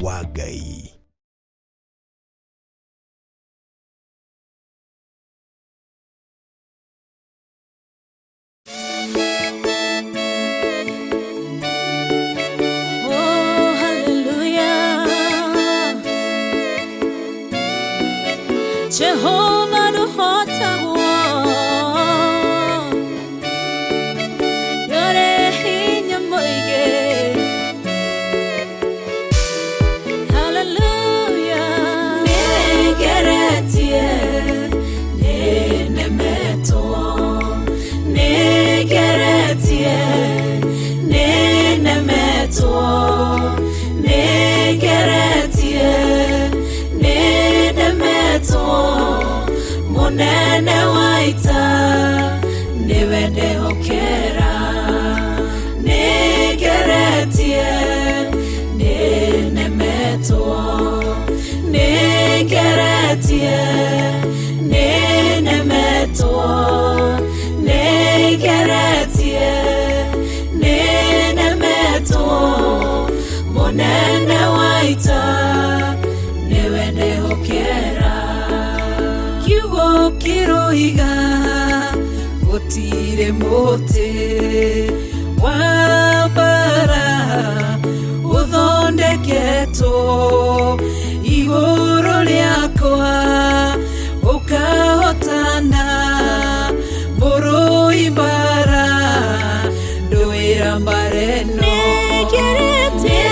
wa Ngai. Jehovah the Hotter One, you're in your moige. Hallelujah. Negeretie, nenemeto. Negeretie, nenemeto. Negeretie, nenemeto. Monene waita niwende hokera negeretie nenemeto negeretie nenemeto negeretie nenemeto monene waita niwende hokera kiroiga gutire mote wabara uthondeketo iguru riakwa ukahotana mburu ibara nduira mbareno negeretie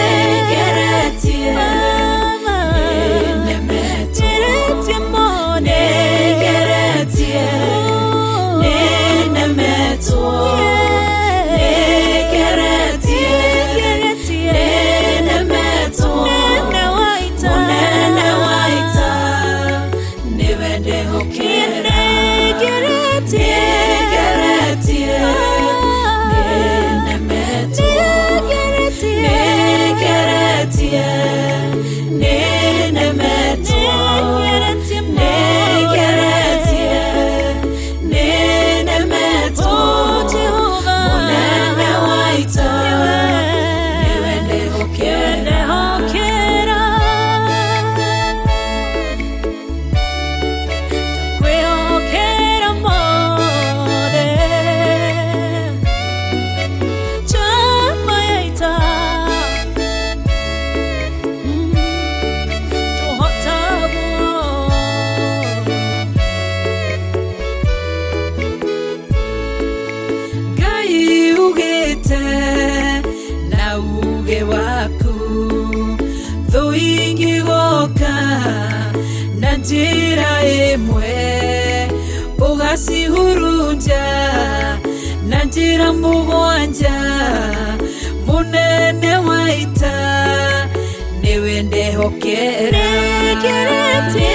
na uge waku thuingi goka na njira imwe ugacihurunja na njira mugwanja munene waita niwende hokera negeretie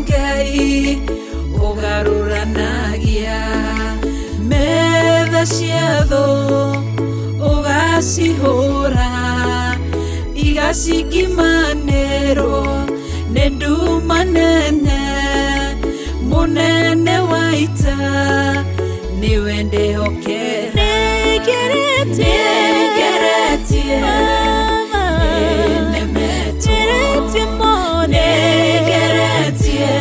Ngai ugaruranagia metha ciatho ugacihura igacikimanĩrwo nĩ nduma nene munene waita niwe ndĩhokera negeretie negeretie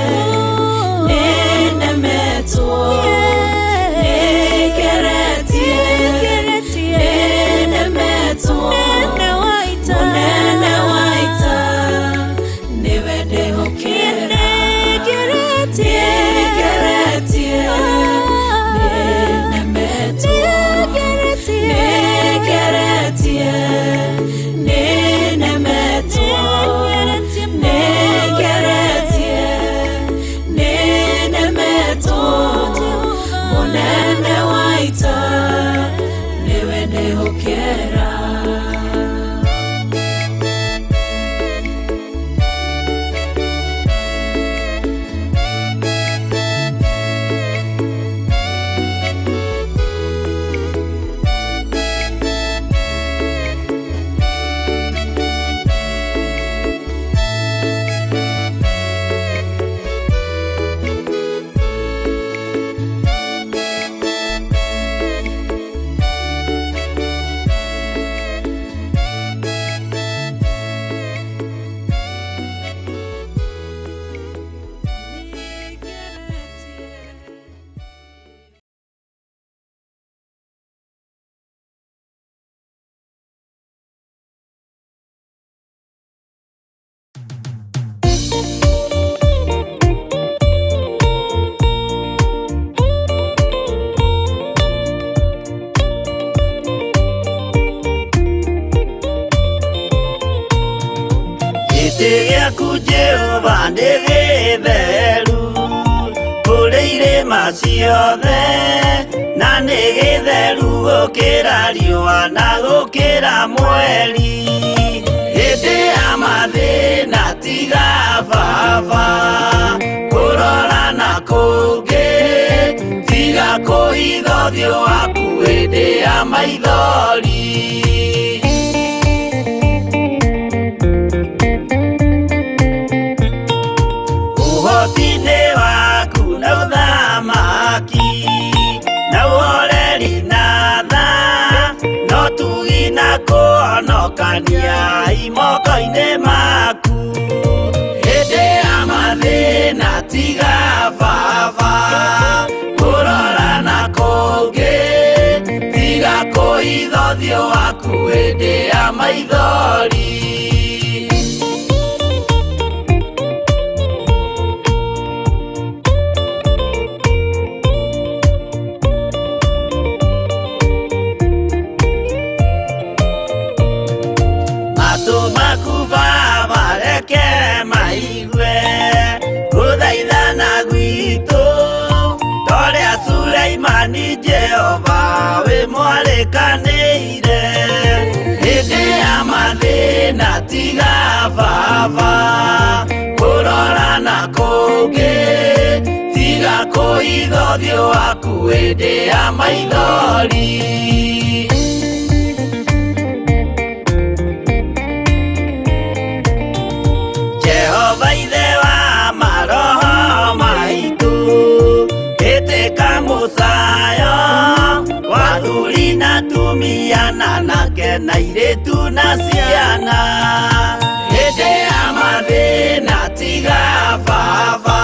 Jehova nĩ gĩtheru kũrĩ irĩma ciothe, na nĩ gĩtheru gũkĩra riũa na gũkĩra mweri. Hĩndĩ ya mathĩna tiga baba kũrora na kũngĩ, tiga kũhitha ũthiũ waku hĩndĩ ya maithori. Ũhoti-inĩ waku na ũthamaki na ũhoreri na tha, no tugi na kũhonokania moko-inĩ maku. Hĩndĩ ya mathĩna tiga baba kũrora na kũngĩ, tiga kũhitha ũthiũ waku hĩndĩ ya maithori. Matũ maku baba reke maigue gũthaithana gwitũ, torĩa Sulaimani Jehova wĩ mwarĩkanĩire. Hĩndĩ ya mathĩna tiga baba kũrora na kũngĩ, tiga kũhitha ũthiũ waku hĩndĩ ya maithori. Jehova ithe wa maroho maitũ, ĩtĩka mũcayo wa athuri na atumia na anake na airĩtu na ciana. Hĩndĩ ya mathĩna tiga baba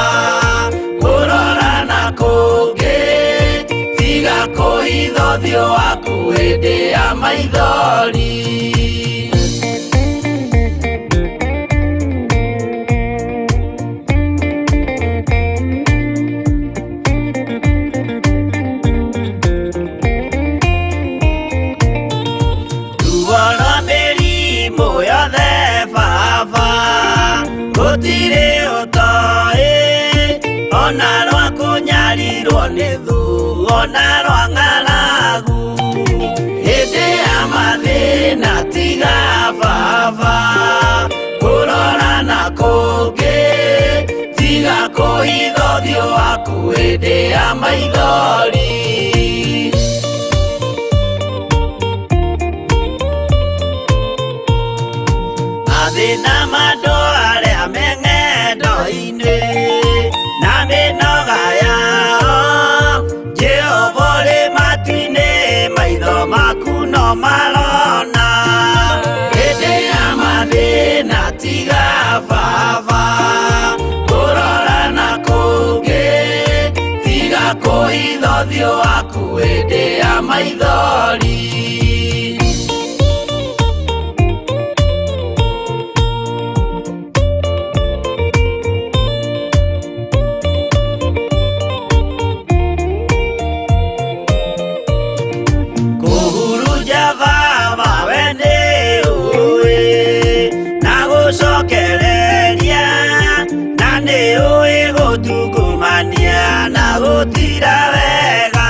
kũrora na kũngĩ, tiga kũhitha ũthiũ waku hĩndĩ ya maithori. Gũtirĩ ũtoĩ ona rwa kũnyarirwo nĩ thu ona rwa ng'aragu. Hĩndĩ ya mathĩna tiga baba kũrora na kũngĩ, tiga kũhitha ũthiũ waku hĩndĩ ya maithori. Mathĩna mandũ arĩa me ng'endo-inĩ na mĩnoga yao, Jehova ũrĩ matu-inĩ maitho maku no marona. Hĩndĩ ya mathĩna tiga baba kũrora na kũngĩ, tiga kũhitha ũthiũ waku hĩndĩ ya maithori. Gũtira wega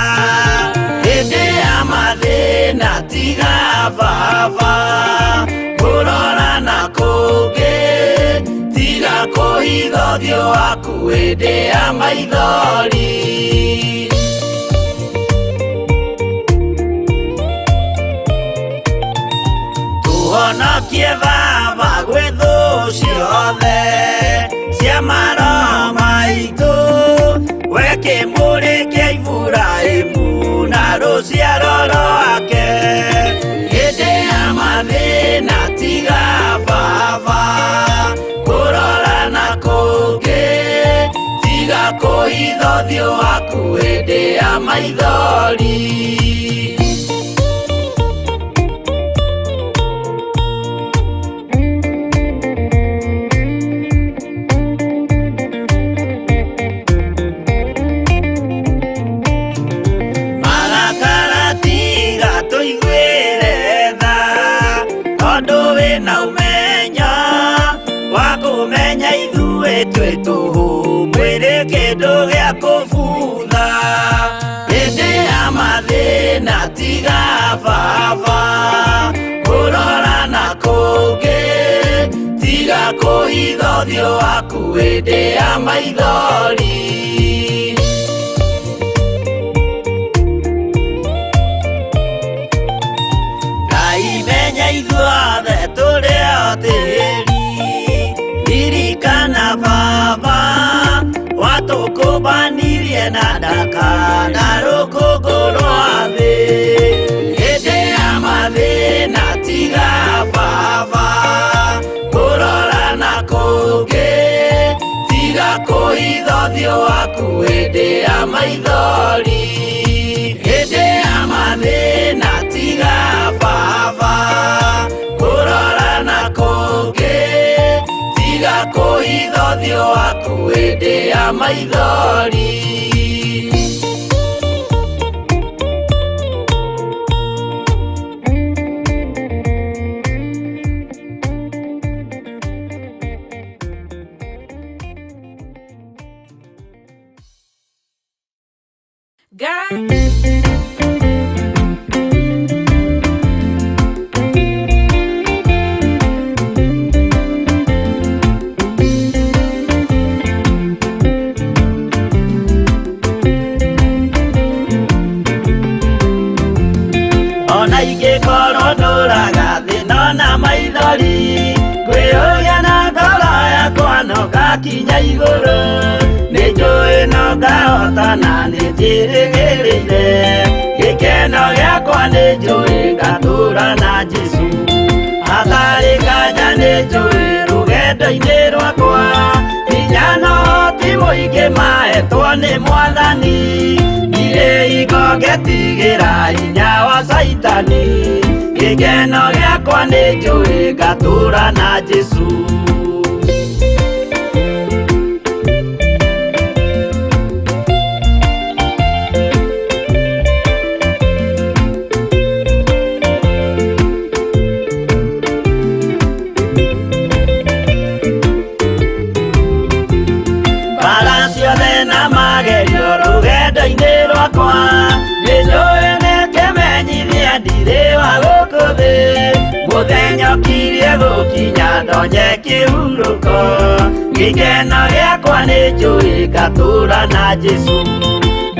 hĩndĩ ya mathĩna tiga baba kũrora na kũngĩ, tiga kũhitha ũthiũ waku hĩndĩ ya maithori. Tũhonokie baba gwĩ thũ ciothe cia maroho maitũ, we kĩmũrĩ kĩa Iburahĩmu na rũciaro rwake. Hĩndĩ ya mathĩna tiga baba kũrora na kũngĩ, tiga kũhitha ũthiũ waku hĩndĩ ya maithori. Tondũ wĩna ũmenyo wa kũmenya tuĩtue tũhũ mwĩrĩ kĩndũ gĩa kũbutha hĩndĩ ya mathĩna tiga baba kũrora na kũngĩ tiga kũhitha ũthiũ waku hĩndĩ ya maithori Menya ithuothe tũrĩ o tĩri ririkana baba watũkũmbanirie na ndakana rũkũngũ rwa thĩ hĩndĩ ya mathĩna tiga baba kũrora na kũngĩ tiga kũhitha ũthiũ waku hĩndĩ ya maithori hĩndĩ ya mathĩna tiga baba kũrora na kũngĩ tiga kũhitha ũthiũ waku hĩndĩ ya maithori Ona ingĩkorwo ndũraga thĩna na maithori kwĩyũria na ngoro yakwa no ngakinya igũrũ nĩnjũĩ no ngahotana nĩnjĩrĩgĩrĩire gĩkeno gĩakwa nĩnjũĩ ngatũũra na Jesũ hatarĩ nganja nĩnjũĩ rũgendo-inĩ rwakwa hinya na ũhoti mũingĩ mahetwo nĩ Mwathani irĩ hingo ngetigĩra hinya wa Saitani gĩkeno gĩakwa nĩnjũĩ ngatũũra na Jesũ rũgendo-inĩ rwakwa nĩnjũĩ nĩkĩmenyithia ndirĩ wa gũkũ thĩ mũthenya ũkirie gũkinya ndonye kĩhurũko gĩkeno gĩakwa nĩnjũĩ ngatũũra na Jesũ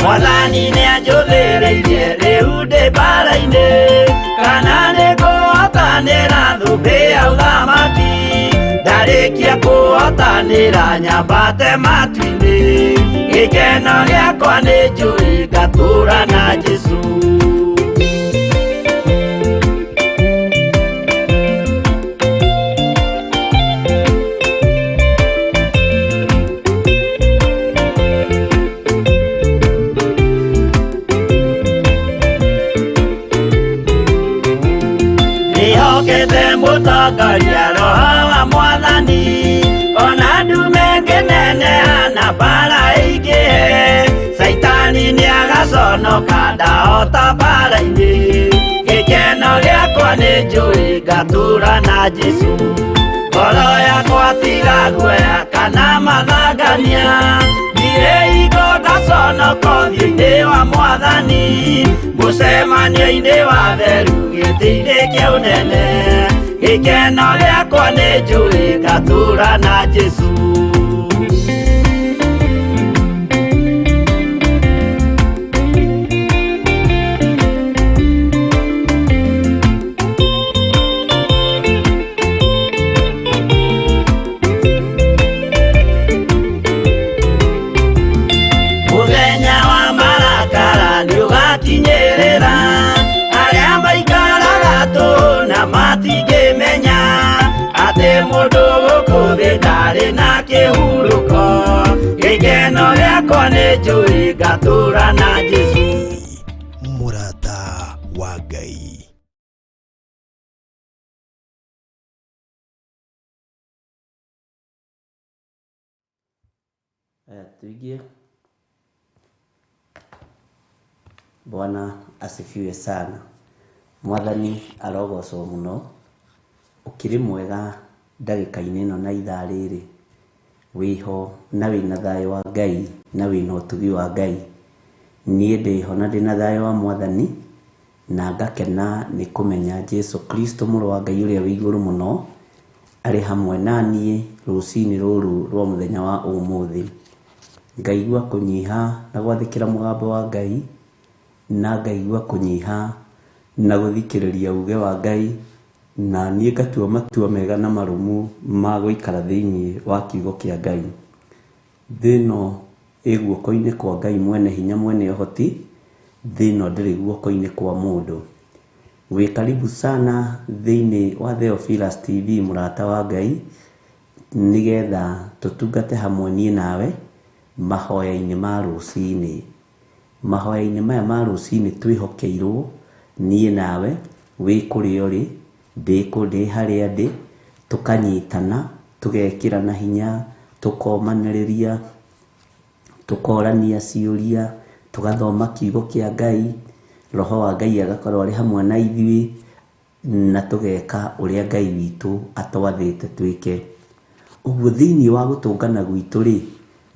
Mwathani nĩanjũthĩrĩirie rĩu ndĩ mbara-inĩ kana nĩngũhotanĩra thũmbĩ ya ũthamaki ndarĩkia kũhotanĩra nyambate matu-inĩ gĩkeno gĩakwa nĩnjũĩ ngatũũra na Jesũ nĩhokete mũtongoria Roho wa Mwathani ona ndume ngĩneneha na mbara ĩingĩhe Saitani nĩagaconoka ndahota mbara-inĩ gĩkeno gĩakwa nĩnjũĩ ngatũũra na Jesũ ngoro yakwa tiga guoya kana mathangania ndirĩ hingo ngaconoka ũthiũ-inĩ wa Mwathani mũcemanio-inĩ wa theru gĩtĩ-inĩ kĩa ũnene gĩkeno gĩakwa nĩnjũĩ ngatũũra na Jesũ mũthenya wa marakara nĩũgakinyĩrĩra arĩa maikaraga tũhũ na matingĩmenya atĩ mũndũ gũkũ thĩ ndarĩ na kĩhurũko gĩkeno gĩakwa nĩnjũĩ ngatũũra na Jesũ mũrata wa Ngai tuingie. Bwana asifiwe sana. Mwathani arogocwo muno. Ukiri mwega ndagika-inĩ ĩno na ithaa rĩrĩ wiho na wina thayo wa Ngai na wina utugi wa Ngai. Nie ndiho na ndina thayo wa Mwathani na ngakena ni kumenya Jesu Kristo mũrũ wa Ngai ũrĩa wĩ igũrũ mũno arĩ hamwe naniĩ rũcinĩ rũrũ rwa mũthenya wa ũmũthĩ. Ngaigua kũnyiha na gwathĩkĩra mũgambo wa Ngai, na ngaigua kũnyiha na gũthikĩrĩria uge wa Ngai, na niĩ ngatua matua mega na marũmu ma gũikara thĩinĩ wa kiugo kĩa Ngai. Thĩno ĩ guoko-inĩ kwa Ngai mwene hinya mwene ũhoti, thĩno ndĩrĩ guoko-inĩ kwa mũndũ. Wĩ karibu sana thĩinĩ wa Theophilus TV mũrata wa Ngai, nĩgetha tũtungate hamwe niĩ nawe mahoya-inĩ ma rũcinĩ. Mahoya-inĩ maya ma rũcinĩ twĩhokeirwo niĩ nawe wĩ kũrĩa ũrĩ, ndĩ harĩa ndĩ, tũkanyitana, tũgekĩrana hinya, tũkomanĩrĩria, tũkorania ciũria, tũgathoma kiugo kĩa Ngai, Roho wa Ngai agakorwo arĩ hamwe na ithuĩ, na tũgeka ũrĩa Ngai witũ atwathĩte twĩke. Ũguo thĩinĩ wa gũtũngana gwitũ rĩ,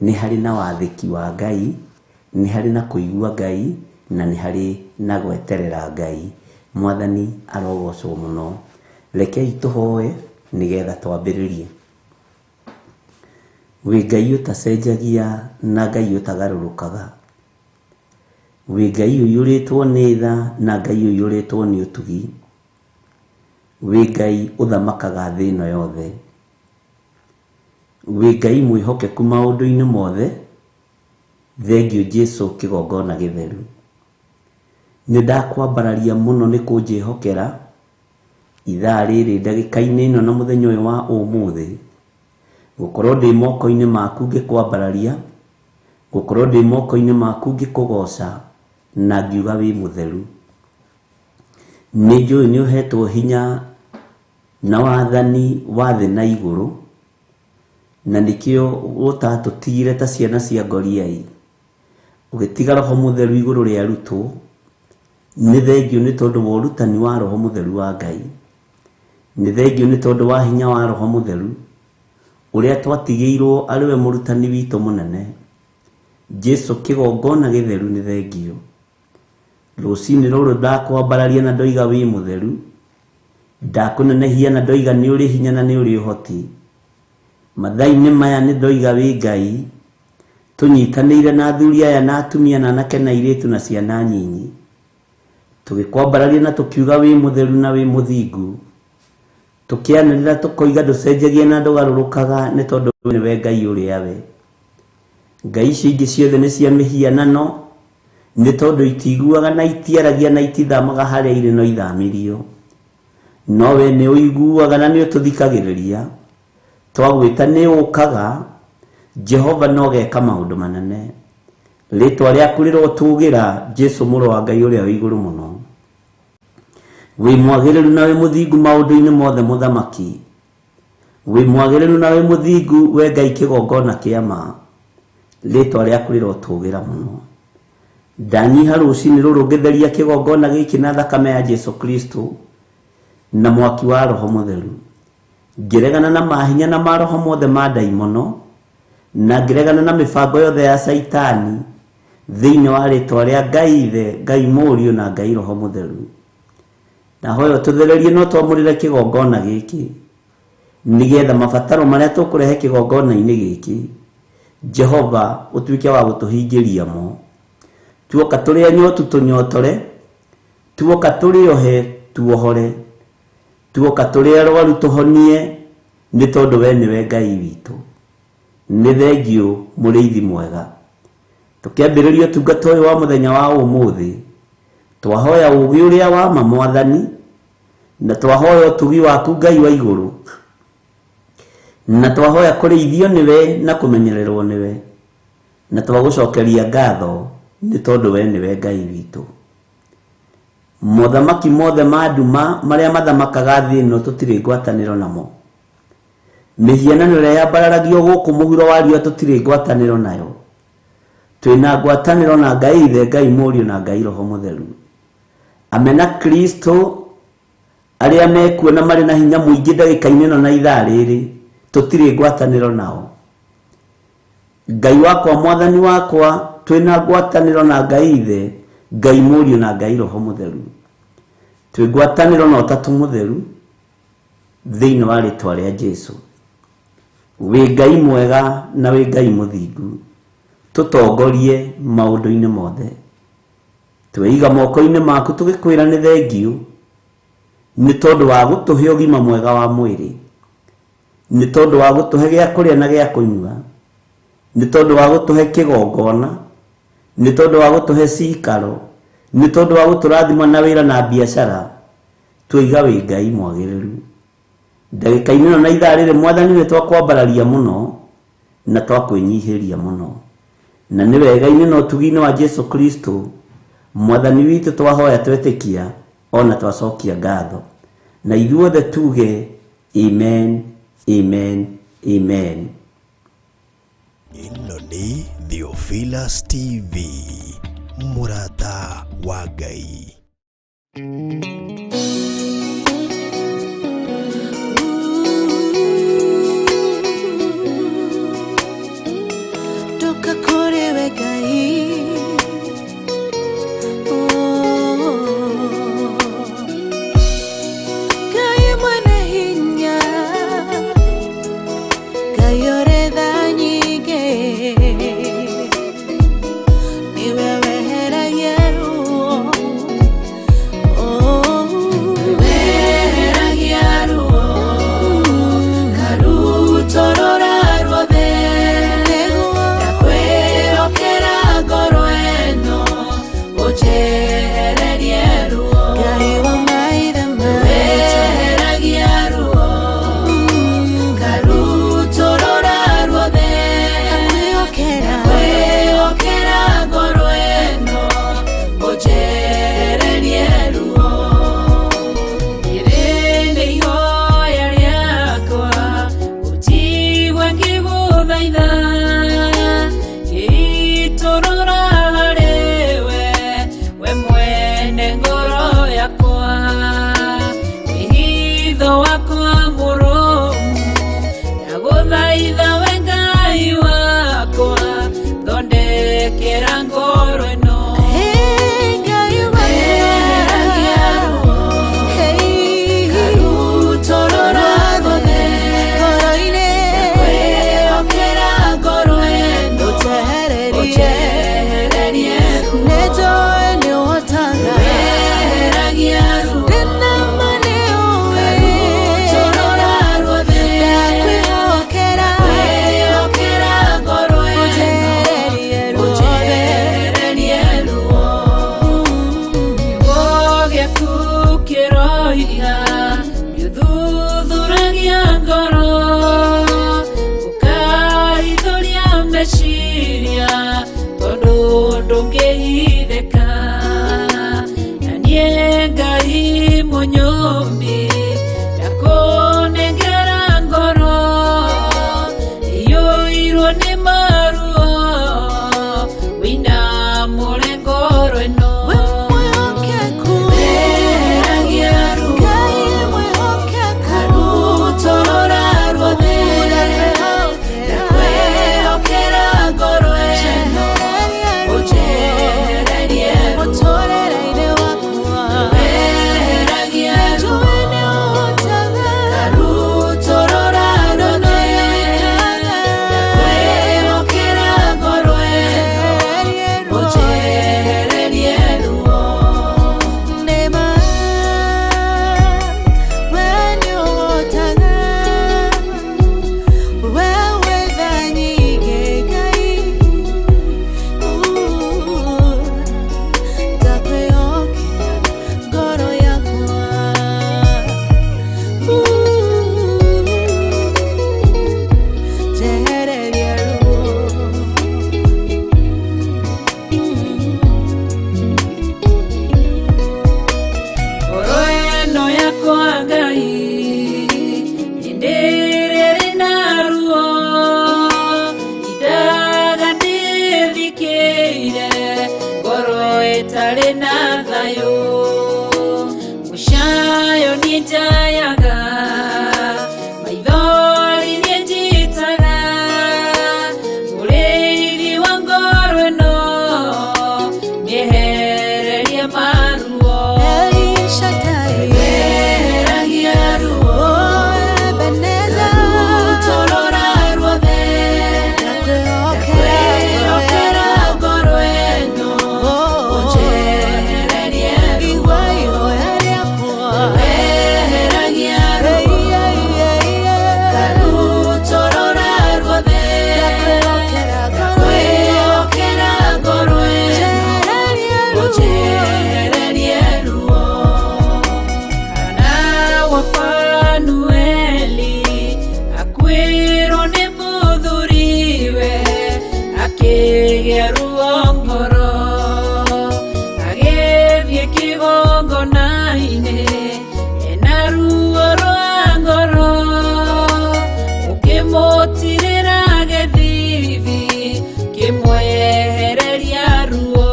nĩ harĩ na wathĩki wa Ngai, nĩ harĩ na kũigua Ngai, na nĩ harĩ na gweterera Ngai. Mwathani arogocwo mũno. Rekei tũhoe nĩgetha twambĩrĩrie. Wĩ Ngai ũtacenjagia na Ngai ũtagarũrũkaga, wĩ Ngai ũiyũrĩtwo nĩ tha na Ngai ũiyũrĩtwo nĩ ũtugi, wĩ Ngai ũthamakaga thĩ ĩno yothe, wĩ Ngai mwĩhokeku maũndũ-inĩ mothe. Thengiũ Jesu kĩgongona gĩtheru. Nĩ ndakwambararia mũno nĩ kũnjĩhokera ithaa rĩrĩ ndagĩka-inĩ ĩno na mũthenya ũyũ wa ũmũthĩ, gũkorwo ndĩ moko-inĩ maku ngĩkwambararia, gũkorwo ndĩ moko-inĩ maku ngĩkũgoca na ngiuga wĩ mũtheru. Nĩ njũĩ nĩ ũhetwo hinya na wathani wa thĩ na igũrũ, na nĩkĩo ũtatũtigire ta ciana cia ngoriai, ũgĩtiga Roho Mũtheru igũrũ rĩa arutwo. Nĩ thengiũ nĩ tondũ wa ũrutani wa Roho Mũtheru wa Ngai, nĩ thengiũ nĩ tondũ wa hinya wa Roho Mũtheru ũrĩa twatigĩirwo arĩ we mũrutani witũ mũnene, Jesu kĩgongona gĩtheru. Nĩ thengiũ. Rũcinĩ rũrũ ndakwambararia na ndoiga wĩ mũtheru, ndakũnenehia na ndoiga nĩ ũrĩ hinya na nĩ ũrĩ ũhoti. Mathaa-inĩ maya nĩ ndoiga wĩ Ngai, tũnyitanĩire na athuri aya na atumia na anake na airĩtu na ciana nyinyi, tũgĩkwambararia na tũkiuga wĩ mũtheru na wĩ mũthingu, tũkĩanĩrĩra tũkoiga ndũcenjagia na ndũgarũrũkaga, nĩ tondũ nĩwe Ngai ũrĩa we. Ngai icio ingĩ ciothe nĩ cia mĩhianano, nĩ tondũ itiiguaga na itiaragia na itithamaga harĩa irĩ no ithamirio, no we nĩ ũiguaga na nĩ ũtũthikagĩrĩria. Twagwĩta nĩ ũkaga, Jehova no geka maũndũ manene. Rĩtwa rĩaku rĩrotũgĩra, Jesu mũrũ wa Ngai ũrĩa wĩ igũrũ mũno. Wĩ mwagĩrĩru na wĩ mũthingu maũndũ-inĩ mothe mũthamaki, wĩ mwagĩrĩru na wĩ mũthingu we Ngai kĩgongona kĩa ma. Rĩtwa rĩaku rĩrotũgĩra mũno. Ndanyiha rũcinĩ rũrũ ngĩtheria kĩgongona gĩkĩ na thakame ya Jesu Kristo na mwaki wa Roho Mũtheru, ngĩregana na mahinya na ma roho mothe ma ndaimono, na ngĩregana na mĩbango yothe ya Saitani thĩinĩ wa rĩtwa rĩa Ngai Ithe, Ngai Mũriũ na Ngai Roho Mũtheru. Na hoyo tũthererie no twamũrĩre kĩgongona gĩkĩ, nĩgetha mabataro marĩa tũkũrehe kĩgongona-inĩ gĩkĩ, Jehova ũtuĩke wa gũtũhingĩria mo. Tuoka tũrĩ anyotu tũnyotore, tuoka tũrĩ ohe tuohore, tuoka tũrĩ arwaru tũhonie, nĩ tondũ we nĩwe Ngai witũ. Nĩ thengiũ mũrĩithi mwega. Tũkĩambĩrĩria ũtungata ũyũ wa mũthenya wa ũmũthĩ, twahoya ũũgĩ ũrĩa wa ma Mwathani, na twahoya ũtugi waku Ngai wa igũrũ, na twahoya kũrĩithio nĩwe na kũmenyererwo nĩwe, na twagũcokeria ngatho nĩ tondũ we nĩwe Ngai witũ. Mothamaki mothe ma nduma marĩa mathamakaga thĩ ĩno tũtirĩ ngwatanĩro namo. Mĩhianano ĩrĩa yambararagio gũkũ mũhuro wa riũa tũtirĩ ngwatanĩro nayo. Twĩna ngwatanĩro na Ngai Ithe, Ngai Mũriũ na Ngai Roho Mũtheru. Amena Kristo arĩa mekuona marĩ na hinya mũingĩ ndagĩka-inĩ ĩno na ithaa rĩrĩ tũtirĩ ngwatanĩro nao. Ngai wakwa mwathani wakwa twina ngwataniro na Ngai Ithe, Ngai Mũriũ na Ngai Roho Mũtheru. Twĩ ngwataniro na Ũtatu Mũtheru thĩinĩ wa rĩtwa rĩa Jesũ. Wĩ Ngai mwega na wĩ Ngai mũthingu, tũtongorie maũndũ-inĩ mothe. Tweiga moko-inĩ maku tũgĩkwĩra nĩ thengiũ nĩ tondũ wa gũtũhe ũgima mwega wa mwĩrĩ, nĩ tondũ wa gũtũhe gĩa kũrĩa na gĩa kũnyua, nĩ tondũ wa gũtũhe kĩgongona, nĩ tondũ wa gũtũhe cikaro, nĩ tondũ wa gũtũrathima na wĩra na biacara. Tweiga wĩ Ngai mwagĩrĩru. Ndagĩka-inĩ ĩno na ithaa rĩrĩ Mwathani nĩ twakwambararia mũno na twakwĩnyihĩria mũno, na nĩ wega-inĩ na ũtugi-inĩ wa Jesũ Kristo Mwathani witũ twahoya twetĩkia ona twacokia ngatho, na ithuothe tuge amen, amen, amen. Ĩno nĩ Theophilus TV, mũrata wa Ngai. Toka kore we Ngai, Ngai mwene hinya, Ngai ore tha nyingĩ, niwe weheragia ruo, weheragia ruo, karutorora ruothe, ndakwĩhokera ngoro ĩno, ũnjehererie ruo. Ngai wa maithe weheragia ruo, karutorora ruothe, ndakwĩhokera ngoro ĩno, ũnjehererie ruo. Ĩrĩ nĩ ihoya rĩakwa, ũnjigue ngĩgũthaitha, ngĩitũrũra harĩ we, we mwene ngoro yakwa. Wĩhitho wakwa mũrũmu, ndagũthaitha we Ngai wakwa, thondekera ngoro ĩno. Weheragia ruo, karutorora ruothe, ndakwĩhokera ngoro ĩno, ũnjehererie ruo. Weheragia ruo, karutorora ruothe, ndakwĩhokera ngoro ĩno, ũnjehererie ruo. Kiugo gĩaku kĩroiga, gĩthuthuragia ngoro, ũkahithũria meciria, tondũ ndũngĩhithĩka. Na niĩ Ngai mũnyũmbi, ndakũnengera ngoro, ĩiyũirwo nĩ maruo, ũinamũre ngoro ĩno. Weheragia ruo, karutorora ruothe, ndakwĩhokera ngoro ĩno, ũnjehererie ruo. Weheragia ruo, karutorora ruothe, ndakwĩhokera akĩgĩa ruo ngoro agĩthiĩ kĩgongona-inĩ ena ruo rwa ngoro ũkĩmũtirĩra gĩthithi kĩmwehereria ruo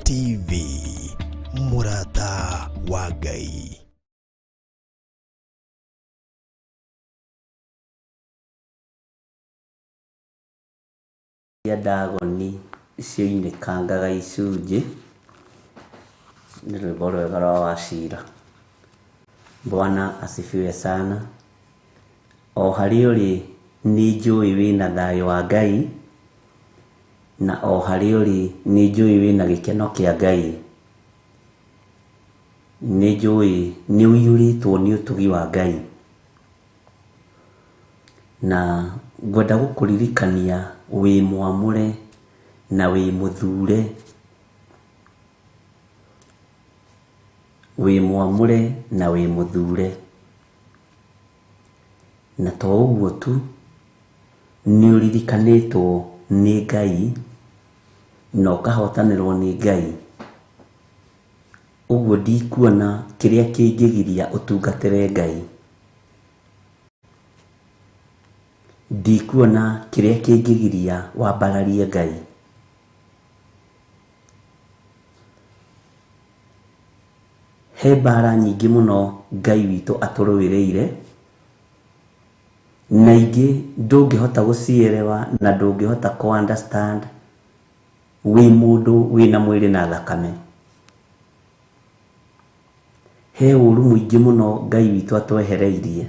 TV Murata wa Ngai. Ya Dagoni cionekangaga icunjĩ nĩ rwĩmbo rwega rwa Wachira. Bwana asifiwe sana. O harĩa ũrĩ nĩ njũĩ wĩna thayũ wa Ngai, na o harĩa ũrĩ nĩ njũĩ wĩna gĩkeno kĩa Ngai. Nĩ njũĩ nĩ ũiyũrĩtwo nĩ ũtugi wa Ngai, na ngwenda gũkũririkania wĩ mwamũre na wĩ mũthure. Wĩ mwamũre na wĩ mũthure, na to ũguo tu, nĩ ũririkanĩtwo nĩ Ngai na ũkahotanĩrwo nĩ Ngai. Ũguo ndikuona kĩrĩa kĩngĩgiria ũtungatĩre Ngai. Ndikuona kĩrĩa kĩngĩgiria wambararie Ngai. He mbara nyingĩ mũno Ngai witũ atũrũĩrĩire, na ingĩ ndũngĩhota gũcielewa na ndũngĩhota ku-understand wĩ mũndũ wĩna mwĩrĩ na thakame. He ũru mũingĩ mũno Ngai witũ atwehereirie,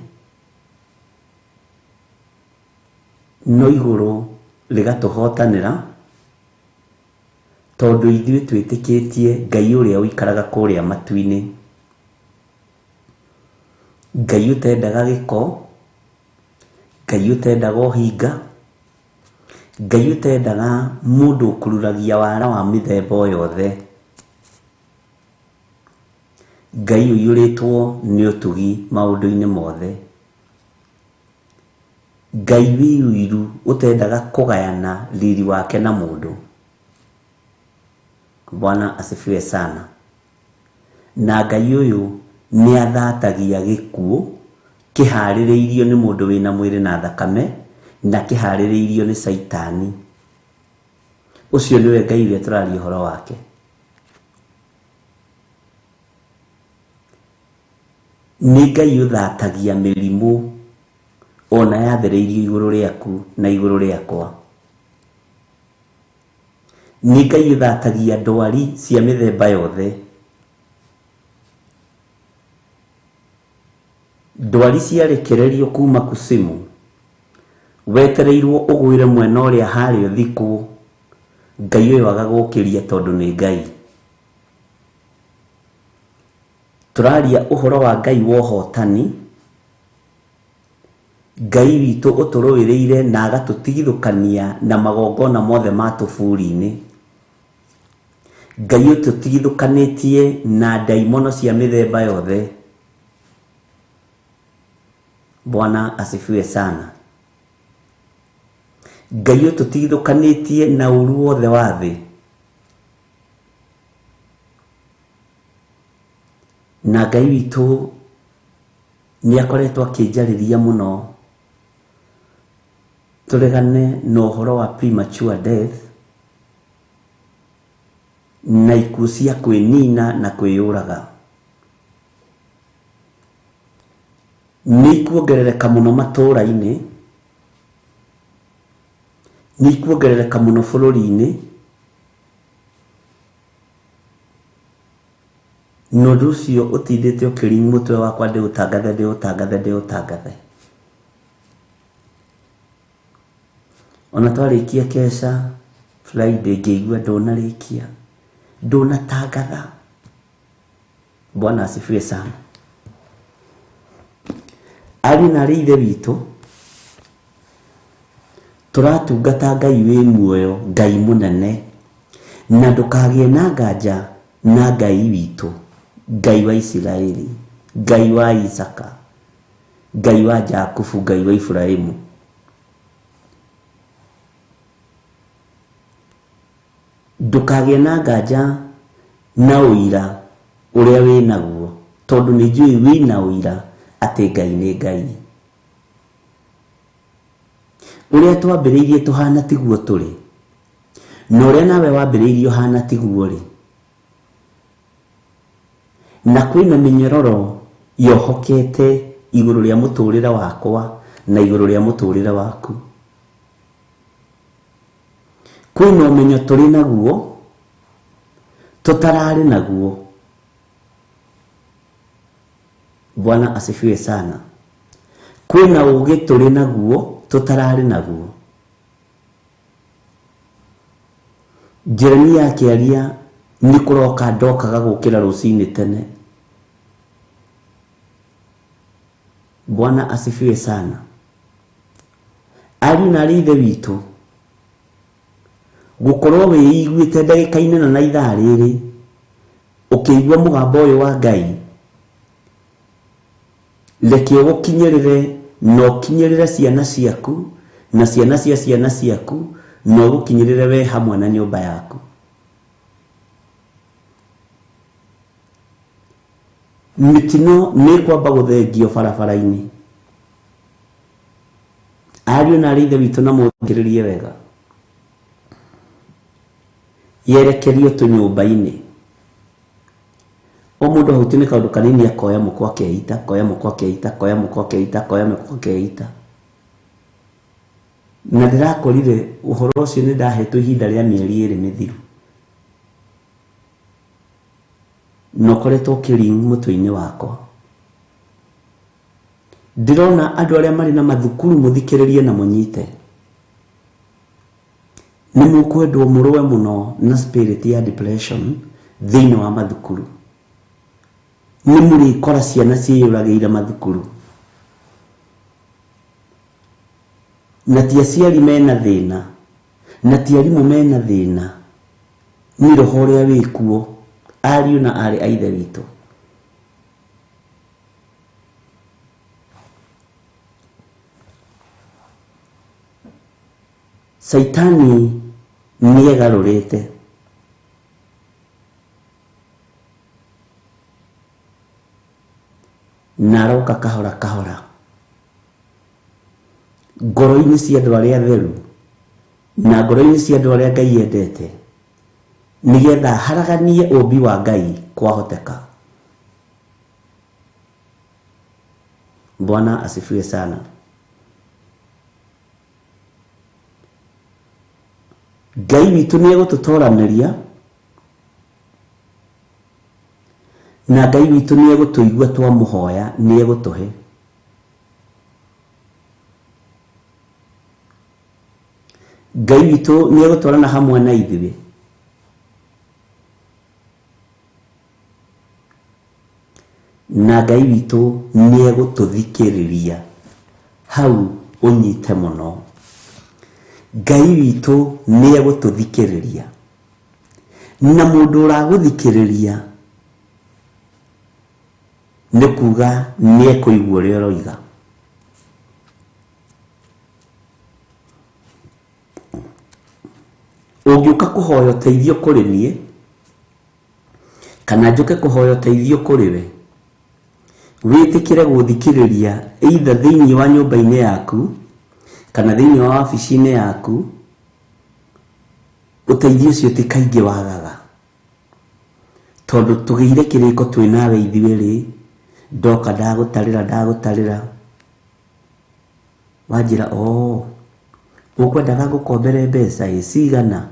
no igũrũ rĩgatũhotanĩra tondũ ithuĩ twĩtĩkĩtie Ngai ũrĩa ũikaraga kũrĩa matu-inĩ. Ngai ũtendaga gĩko, Ngai ũtendaga ũhinga, Ngai ũtendaga mũndũ ũkururagia wara wa mĩthemba o yothe. Ngai ũiyũrĩtwo nĩ ũtugi maũndũ-inĩ mothe. Ngai wĩ ũiru ũtendaga kũgayana riri wake na mũndũ. Bwana asifiwe sana. Na Ngai ũyũ nĩ athatagia gĩkuũ kĩharĩrĩirio nĩ mũndũ wĩna mwĩrĩ na thakame, na kĩharĩrĩirio nĩ Saitani. Ũcio nĩwe Ngai ũrĩa tũraria ũhoro wake. Nĩ Ngai ũthatagia mĩrimũ ona yathĩrĩirio igũrũ rĩaku na igũrũ rĩakwa. Nĩ Ngai ũthatagia ndwari cia mĩthemba yothe. Ndwari ciarekererio kuma kusimu, wetereirwo ũgwĩre mwena ũrĩa harĩa ũthikwo, Ngai ũyũ agagũkĩria tondũ nĩ Ngai. Tũraria ũhoro wa Ngai wa ũhotani, Ngai witũ ũtũrũĩrĩire na agatũtigithũkania na magongona mothe ma tũburi-inĩ. Ngai ũtũtigithũkanĩtie na ndaimono cia mĩthemba yothe. Bwana asifiwe sana. Ngai ũtũtigithũkanĩtie na ũru wothe wa thĩ. Na Ngai witũ nĩ akoretwo akĩnjarĩria mũno tũregane na ũhoro wa premature death na ikuũ cia kwĩnina na kwĩyũraga. nĩ kuongerereka mũno matũũra-inĩ, nĩ kuongerereka mũno bũrũri-inĩ, nũndũ ũcio ũtindĩte ũkĩringa mũtwe wakwa ndĩũtangathe. Ona twarĩkia kesha Friday ngĩigua ndũnatangatha. Bwana asifiwe sana. Ari na ithe witũ tũratungata Ngai wĩ muoyo, Ngai mũnene, na ndũkagĩe na nganja na Ngai witũ, Ngai wa Isiraeli, Ngai wa Isaka, Ngai wa Jakubu, Ngai wa Ibrahimu. Ndũkagĩe na nganja na ũira ũrĩa wĩ naguo, tondũ nĩ njũĩ wĩ na ũira atĩ Ngai nĩ Ngai. Ũrĩa twambĩrĩirie tũhana tiguo tũrĩ, na ũrĩa nawe wambĩrĩirie ũhana tiguo rĩ. Na kwĩna mĩnyororo yohokete igũrũ rĩa mũtũrĩre wakwa na igũrũ rĩa mũtũrĩre waku. Kwĩna ũmenyo tũrĩ naguo tũtararĩ naguo. Bwana asifiwe sana. Kwĩna ũgĩ tũrĩ naguo tũtararĩ naguo. Jeremia akĩaria nĩ kũroka ndokaga gũkĩra rũcinĩ tene. Bwana asifiwe sana. Ariũ na ithe witũ, gũkorwo wĩiguĩte ndagĩka-inĩ na ithaa rĩrĩ ũkĩigua mũgambo ũyũ wa Ngai, reke ũgũkinyĩrĩre na ũkinyĩrĩre ciana ciaku na ciana cia ciana ciaku, na ũgũkinyĩrĩre we hamwe na nyũmba yaku. Mĩtino nĩ kwamba gũthengio barabara-inĩ. Ariũ na ithe witũ na mũthikĩrĩrie wega, yerekerio tũnyũmba-inĩ. O mũndũ ahutinĩ kaũndũ kanini akoya mũkwa akeita, koya mũkwa akeita, koya mũkwa akeita, koya mũkwa akeita. Na ndĩrakorire ũhoro ũcio nĩ ndahetwo ihinda rĩa mĩeri 2 mĩthiru. Na ũkoretwo ũkĩringa mũtwe-inĩ wakwa. Ndĩrona andũ arĩa marĩ na mathukuru mũthikĩrĩrie na mũnyite. Nĩ mũkwendwo mũrũwe mũno na spirit ya depression thĩinĩ wa mathukuru. Nĩ mũrĩkora ciana ciĩyũragĩire mathukuru. Na ti aciari mena thĩna, na ti arimũ mena thĩna, nĩ roho ũrĩa wĩkuo, ariũ na arĩ a ithe witũ. Saitani nĩ egarũrĩte. Na aroka kahora kahora ngoro-inĩ cia andũ arĩa atheru na ngoro-inĩ cia andũ arĩa Ngai endete, nĩgetha haraganie ũmbi wa Ngai kwahoteka. Bwana asifiwe sana. Ngai witũ nĩ egũtũtoranĩria, na Ngai witũ nĩ egũtũigua twamũhoya, nĩ egũtũhe. Ngai witũ nĩ egũtwarana hamwe na ithuĩ. Na Ngai witũ nĩ egũtũthikĩrĩria. Hau ũnyite mũno. Ngai witũ nĩ egũtũthikĩrĩria. Na mũndũ ũragũthikĩrĩria nĩ kuga nĩ ekũigua ũrĩa ũroiga. Ũngĩũka kũhoya ũteithio kũrĩ niĩ, kana njũke kũhoya ũteithio kũrĩ we, wĩtĩkĩre gũthikĩrĩria either thĩinĩ wa nyũmba-inĩ yaku kana thĩinĩ wa wabici-inĩ yaku, ũteithio ũcio ti kaingĩ wagaga, tondũ tũgĩire kĩrĩko twĩ nawe ithuĩ rĩ, ndoka ndagũtarĩra Wajira ukwendaga gukombere mbeca cigana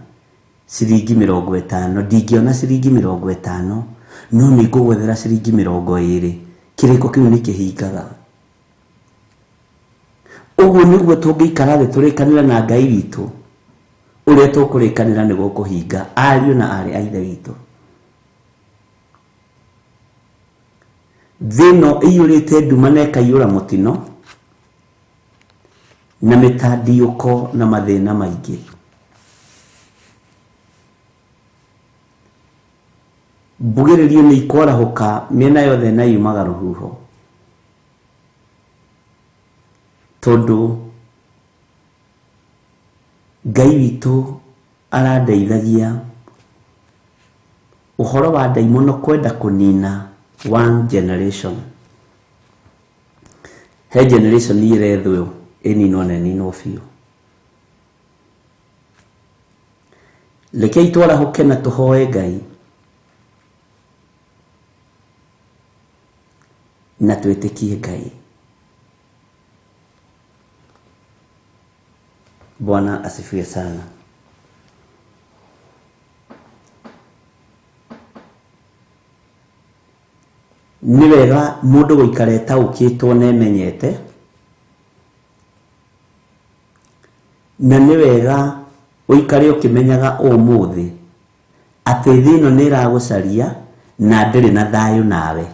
ciringi 50 ndingiona ciringi 50 no ningugwethera ciringi 20 kiriko kiu ni kihingaga. Uguo niguo tungikara thi turikanira na Ngai witu uria tukurikanira ni gukuhinga ariu na ari aithe witu. Thino iyurite nduma na ikayura mutino na mitandiuko na mathina maingi. Mbugiririo ni ikwarahuka miena yothe na yumaga ruhuho tondu Ngai witu arandeithagia uhoro wa daimono kwenda kunina one generation. He generation irethwo inino na nino fiu. Leke itwarahuke na tuhoe Ngai na twitikie Ngai. Bwana asifiwe sana. Ni wega mundu guikare taukitwo na emenyete, na ni wega uikare ukimenyaga umuthi ati thino ni iragucaria na ndiri na thayu nawe.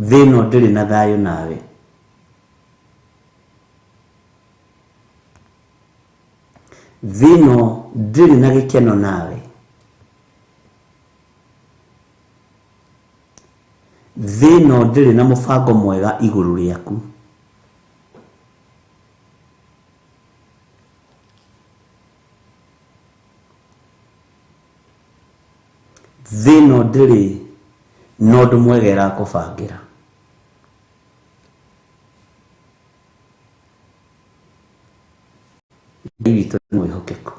Thino ndiri na thayu nawe. Thino ndiri na gikeno nawe. Thino ndiri na mubango mwega iguru riaku. Thino ndiri no ndu mwega irakubangira. Ibito mwihokeko.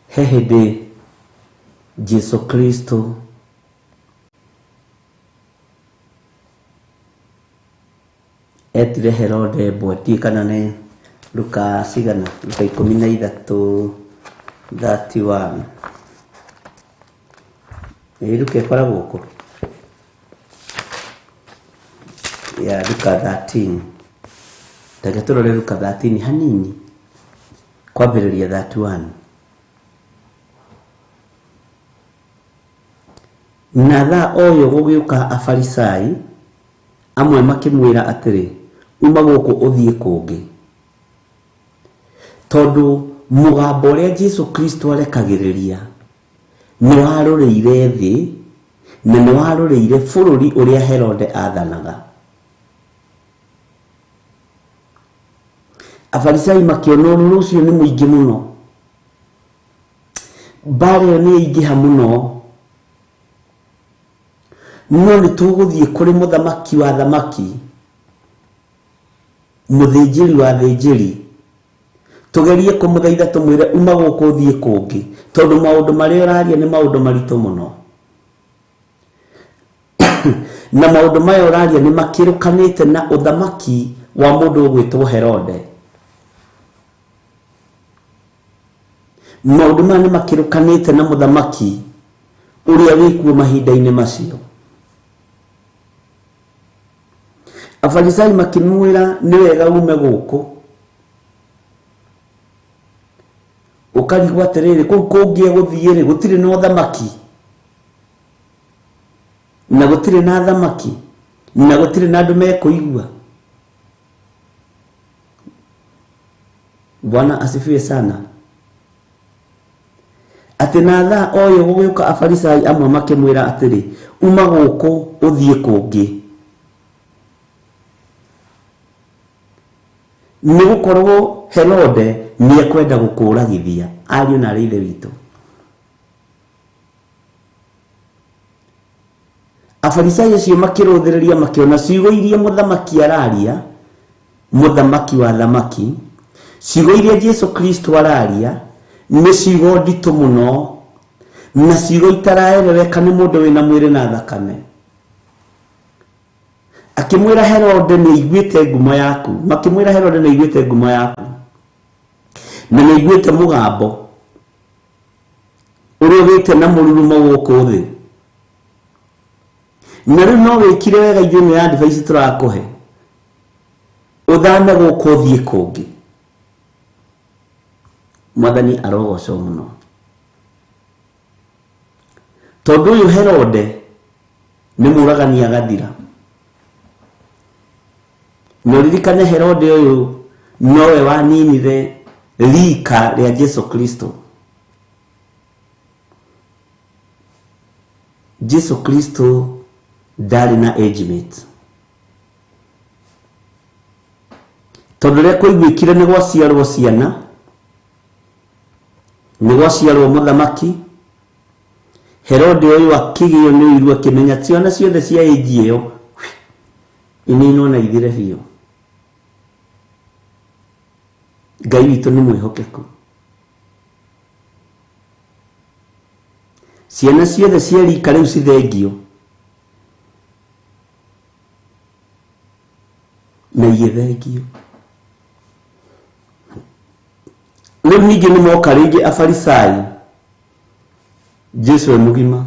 Hehede Jesu Kristo etire Herode bwati kana ne Luka sigana Luka 13:31 Luka kora guko ya Luka 13 tagatoro Luka 13 hanini kwambiriria 31. Na tha oyo gugiuka afarisai amwe makimwira atiri uma guku uthie kungi tondu mugambo uria Jesu Kristo arekagiriria ni warureire thi na ni warureire bururi uria Herode athanaga. Afarisai makiona uru ucio ni muingi muno, bare ni ingiha muno, no ni tuguthie kuri muthamaki wa thamaki, muthinjiri wa thinjiri, tugerie kumuthaitha tumwire uma guku uthie kungi tondu maundu maria uraria ni maundu maritu muno. Na maundu maya uraria ni makirukanite na uthamaki wa mundu ugwitwo Herode. Maundu maya ni makirukanite na muthamaki uria wikuo mahinda-ini macio. Afarisai makimwira ni wega ume guku ukarigwa atiriri kungie guthie gutire na uthamaki na gutire na thamaki na gutire na andu mekuigua. Bwana asifiwe sana. Ati na tha oyo gugiuka afarisai amwe makimwira atiri uma guku uthie kungi ni gukorwo Herode ni ekwenda gukuragithia ariu na rithe witu. Afarisai acio makiruthiriria makiona ciugo iria muthamaki araria, muthamaki wa thamaki, ciugo iria Jesu Kristo araria nĩ ciugo nditũ mũno na ciugo itaraerereka nĩ mũndũ wĩna mwĩrĩ na thakame. Akĩmwĩra Herode nĩ aiguĩte ngumo yaku, makĩmwĩra Herode nĩ aiguĩte ngumo yaku na nĩ aiguĩte mũgambo ũrĩa ũgĩte na mũrurumo gũkũ thĩ, na rĩu no wĩkire wega ithuĩ nĩ advice tũrakũhe ũthame gũkũ ũthiĩ kũngĩ. Mwathani arogocwo mũno, tondũ ũyũ Herode nĩ mũragani agathira. Na ũririkane Herode ũyũ nowe waninire rika rĩa Jesu Kristo. Jesu Kristo ndarĩ na age mate, tondũ rĩrĩa kwaiguĩkire nĩ gwaciarwo ciana, nĩ gwaciarwo mũthamaki, Herode ũyũ akĩgĩo nĩ ũiru akĩmenya ciana ciothe cia age ĩyo ininwo na ithire biũ. Ngai witũ nĩ mwĩhokeku. Ciana ciothe cia rika rĩu cithengio na igĩthengio. Rĩu ningĩ nĩ moka rĩngĩ Afarisai, Jesu mũgima,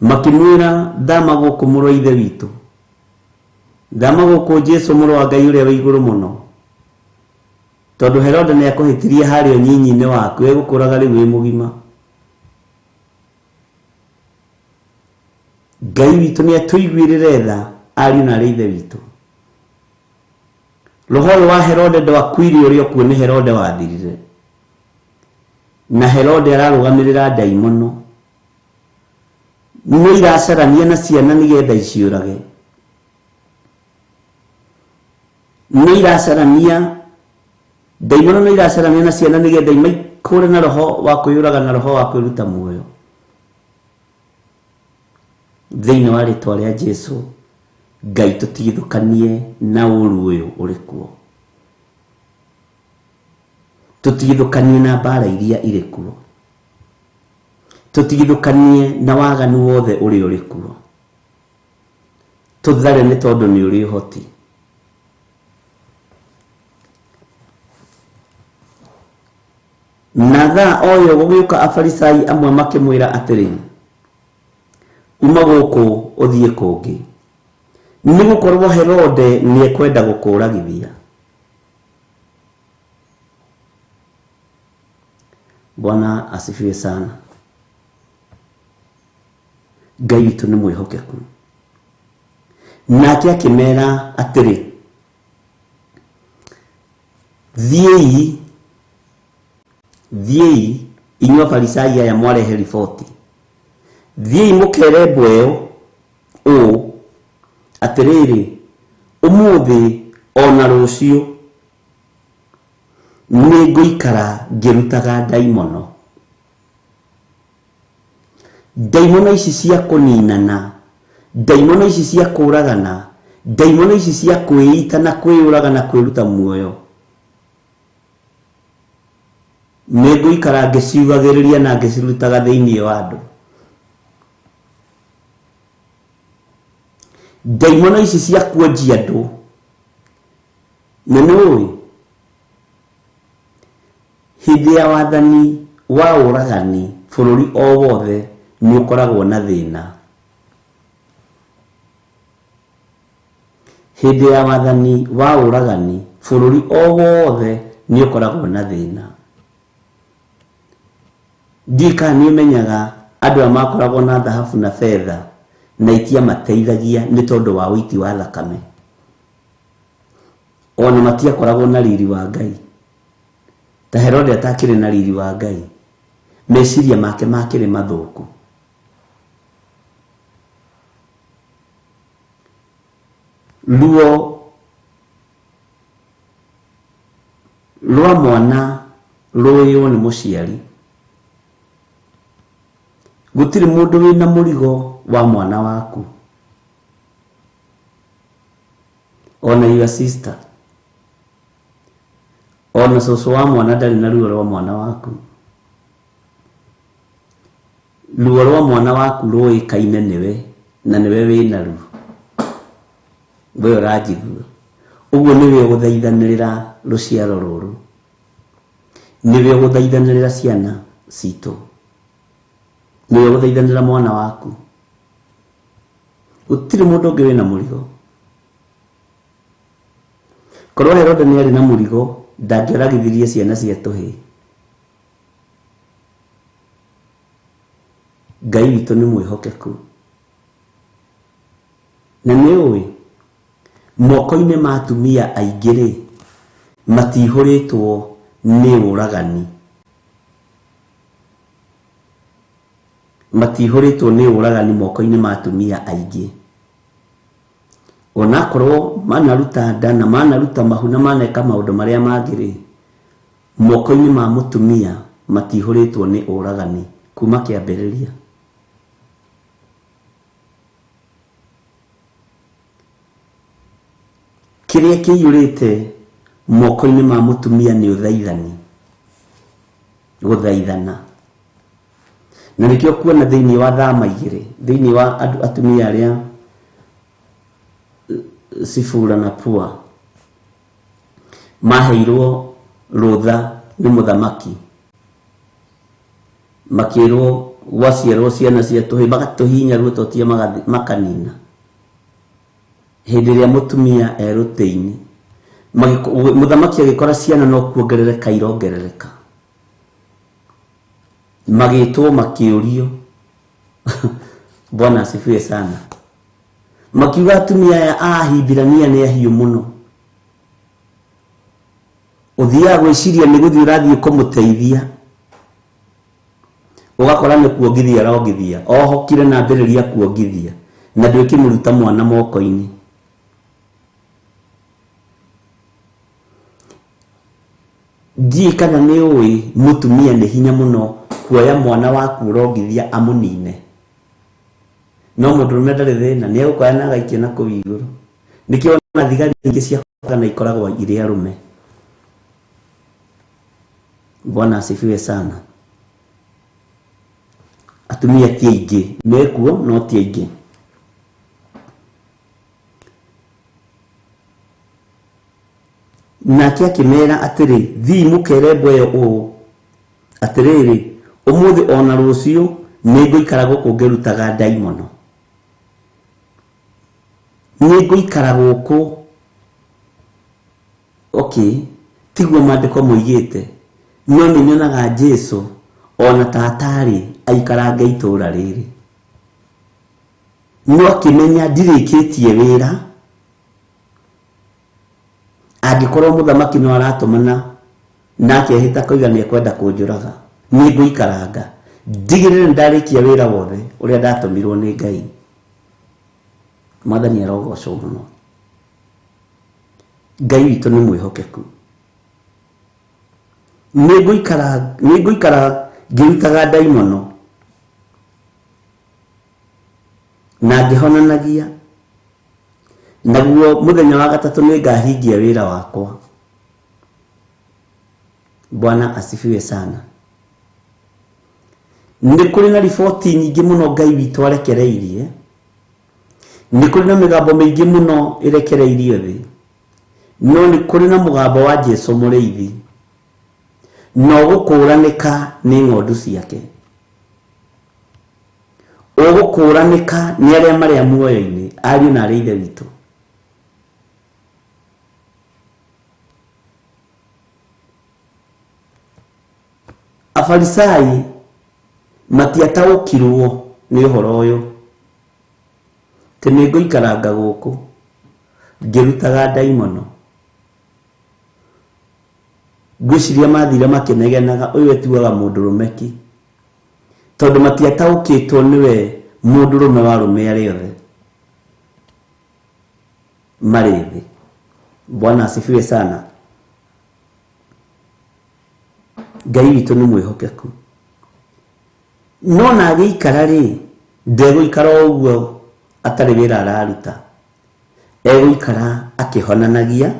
makĩmwĩra thama gũkũ mũrũ wa ithe witũ, thama gũkũ Jesu mũrũ wa Ngai ũrĩa wĩ igũrũ mũno, tondũ Herode nĩ akũhĩtirie harĩa nyinyi-inĩ waku, egũkũraga rĩu wĩ mũgima. Ngai witũ nĩ atũiguĩrĩre tha ariũ na arĩ ithe witũ. Roho ũyũ wa Herode ndwakuire ũrĩa ũkuo nĩ Herode wathirire, na Herode ararũgamĩrĩra ndaimono nĩ iracarania na ciana nĩgetha iciũrage, nĩ iracarania ndaimono, nĩ iracarania na ciana nĩgetha imaikũre na roho wa kwĩyũraga na roho wa kwĩruta muoyo. Thĩinĩ wa rĩtwa rĩa Jesu, Ngai tũtigithũkanie na ũru ũyũ ũrĩ kuo, tũtigithũkanie na mbara iria irĩ kuo, tũtigithũkanie na waganu wothe ũrĩa ũrĩ kuo, tũthare nĩ tondũ nĩ ũrĩ ũhoti. Na thaa o yo gũgĩũka Afarisai amwe makĩmwĩra atĩrĩ, uma gũkũ ũthiĩ kũngĩ, nĩ gũkorwo Herode nĩ ekwenda gũkũragithia. Bwana asifiwe sana. Ngai witũ nĩ mwĩhokeku. Nake akĩmera atĩrĩ, thiĩi inyuĩ Afarisai aya mwarehe riboti, thiĩi mũkere mbweyo ũũ atĩrĩrĩ, ũmũthĩ ona rũciũ nĩ ngũikara ngĩrutaga ndaimono. Ndaimono ici cia kũninana, ndaimono ici cia kũragana, ndaimono ici cia kwĩita na kwĩyũraga na kwĩruta muoyo, nĩ ngũikara ngĩciugagĩrĩria na ngĩcirutaga thĩinĩ wa andũ. Ndaimono ici cia kuonjia andũ, na nĩũĩ hĩndĩ ya wathani wa ũragani bũrũri o wothe nĩ ũkoragwo na thĩna. Hĩndĩ ya wathani wa ũragani bũrũri o wothe nĩ ũkoragwo na thĩna. Ndika nĩ ũmenyaga andũ a makoragwo na thahabu na fedha na itia mateithagia nĩ tondũ wa ũiti wa thakame, ona matiakoragwo na riri wa Ngai. Ta Herode atakĩrĩ na riri wa Ngai, meciria make makĩrĩ mathũku. Ruo rwa mwana rũĩywo nĩ mũciari. Gũtirĩ mũndũ wĩna mũrigo wa mwana waku. Ona your sister, ona cucu wa mwana ndari na ruo rwa mwana waku. Ruo rwa mwana waku ruikaine niwe na niwe wina ruo we urajigua. Uguo niwe guthaithanirira ruciaro ruru, niwe guthaithanirira ciana citu, niwe guthaithanirira mwana waku. Gutiri mundu ungi wina murigo. Korwo Herode ni ari na murigo ndangĩoragithirie ciana cia tũhĩ. Ngai witũ nĩ mwĩhokeku na nĩ ũĩ moko-inĩ ma atumia aingĩ rĩ matihũrĩtwo nĩ ũragani, matihũrĩtwo nĩ ũragani moko-inĩ ma atumia aingĩ. Ona korwo manaruta nda na manaruta mahu na maneka maũndũ marĩa mangĩ rĩ, moko-inĩ ma mũtumia matihũrĩtwo nĩ ũragani kuma kĩambĩrĩria. Kĩrĩa kĩiyũrĩte moko-inĩ ma mũtumia nĩ ũthaithani, gũthaithana. Na nĩkĩo kuona thĩinĩ wa Thama 2 thĩinĩ wa atumia arĩa Sifura na Pua maheirwo rũtha nĩ mũthamaki, makĩrwo gwaciarwo ciana cia tũhĩ magatũhinya ruo tũtie makanina. Hĩndĩ ĩrĩa mũtumia erũtĩ-inĩ mũthamaki agĩkora ciana no kuongerereka irongerereka, magĩtwo makĩũrio Bwana asifiwe sana. Makiuga atumia aya ahindithania nĩ ahiũ mũno, ũthiaga gwĩciria nĩ gũthiĩ ũrathiĩ kũmũteithia ũgakora nĩ kuongithia arongithia, ohokire na ambĩrĩria kuongithia na ndwĩkĩmũruta mwana moko-inĩ. Ndiĩ kana nĩ ũĩ mũtumia nĩ hinya mũno kuoya mwana waku ũrongithia amũnine. No mũndũrũme ndarĩ thĩna, nĩ egũkoya na agaikia na kũu igũrũ. Nĩkĩo ona thigari ingĩ cia kana ikoragwo irĩ arũme. Bwana asifiwe sana. Atumia ti aingĩ, mekuo no ti aingĩ. Nake akĩmera atĩrĩ, thiĩ mũkere mbweyo ũũ atĩrĩrĩ, ũmũthĩ ona rũciũ nĩngũikara gũkũ ngĩrutaga ndaimono. Nĩngũikara gũkũ. Okay, tiguo maandĩko moigĩte, no nĩnyonaga Jesũ ona tatarĩ aikaranga itũũra rĩrĩ. No akĩmenya ndirĩkĩtie wĩra, angĩkorwo mũthamaki no aratũmana nake ahĩta koiga nĩ ekwenda kũnjũraga, nĩngũikaranga ndigĩrĩre ndarĩkia wĩra wothe ũrĩa ndatũmirwo nĩ Ngai. Mwathani arogocwo mũno. Ngai witũ nĩ mwĩhokeku. Nĩngũikara ngĩrutaga ndaimono na ngĩhonanagia, naguo mũthenya wa gatatũ nĩngahingia wĩra wakwa. Bwana asifiwe sana. Nĩ kũrĩ na riboti nyingĩ mũno Ngai witũ arekereirie, nĩ kũrĩ na mĩgambo mĩingĩ mũno ĩrekereirio thĩ, no nĩ kũrĩ na mũgambo wa Jesũ mũrĩithi, no gũkũranĩka nĩ ng'ondu ciake, ũgũkũranĩka nĩ arĩa marĩa muoyo-inĩ, ariũ na arĩa ithe witũ. Afarisai matiataũkirwo nĩ ũhoro ũyũ, atĩ nĩngũikaranga gũkũ ngĩrutaga ndaimono. Ngwĩciria mathire makĩnegenaga, ũyũ etuaga mũndũrũme ki, tondũ matiataũkĩtwo nĩwe mũndũrũme wa arũme arĩa othe marĩ thĩ. Bwana asifiwe sana. Ngai witũ nĩ mwĩhokeku. No na agĩikara rĩ, ndegũikara ũguo atarĩ wĩra araruta, egũikara akĩhonanagia,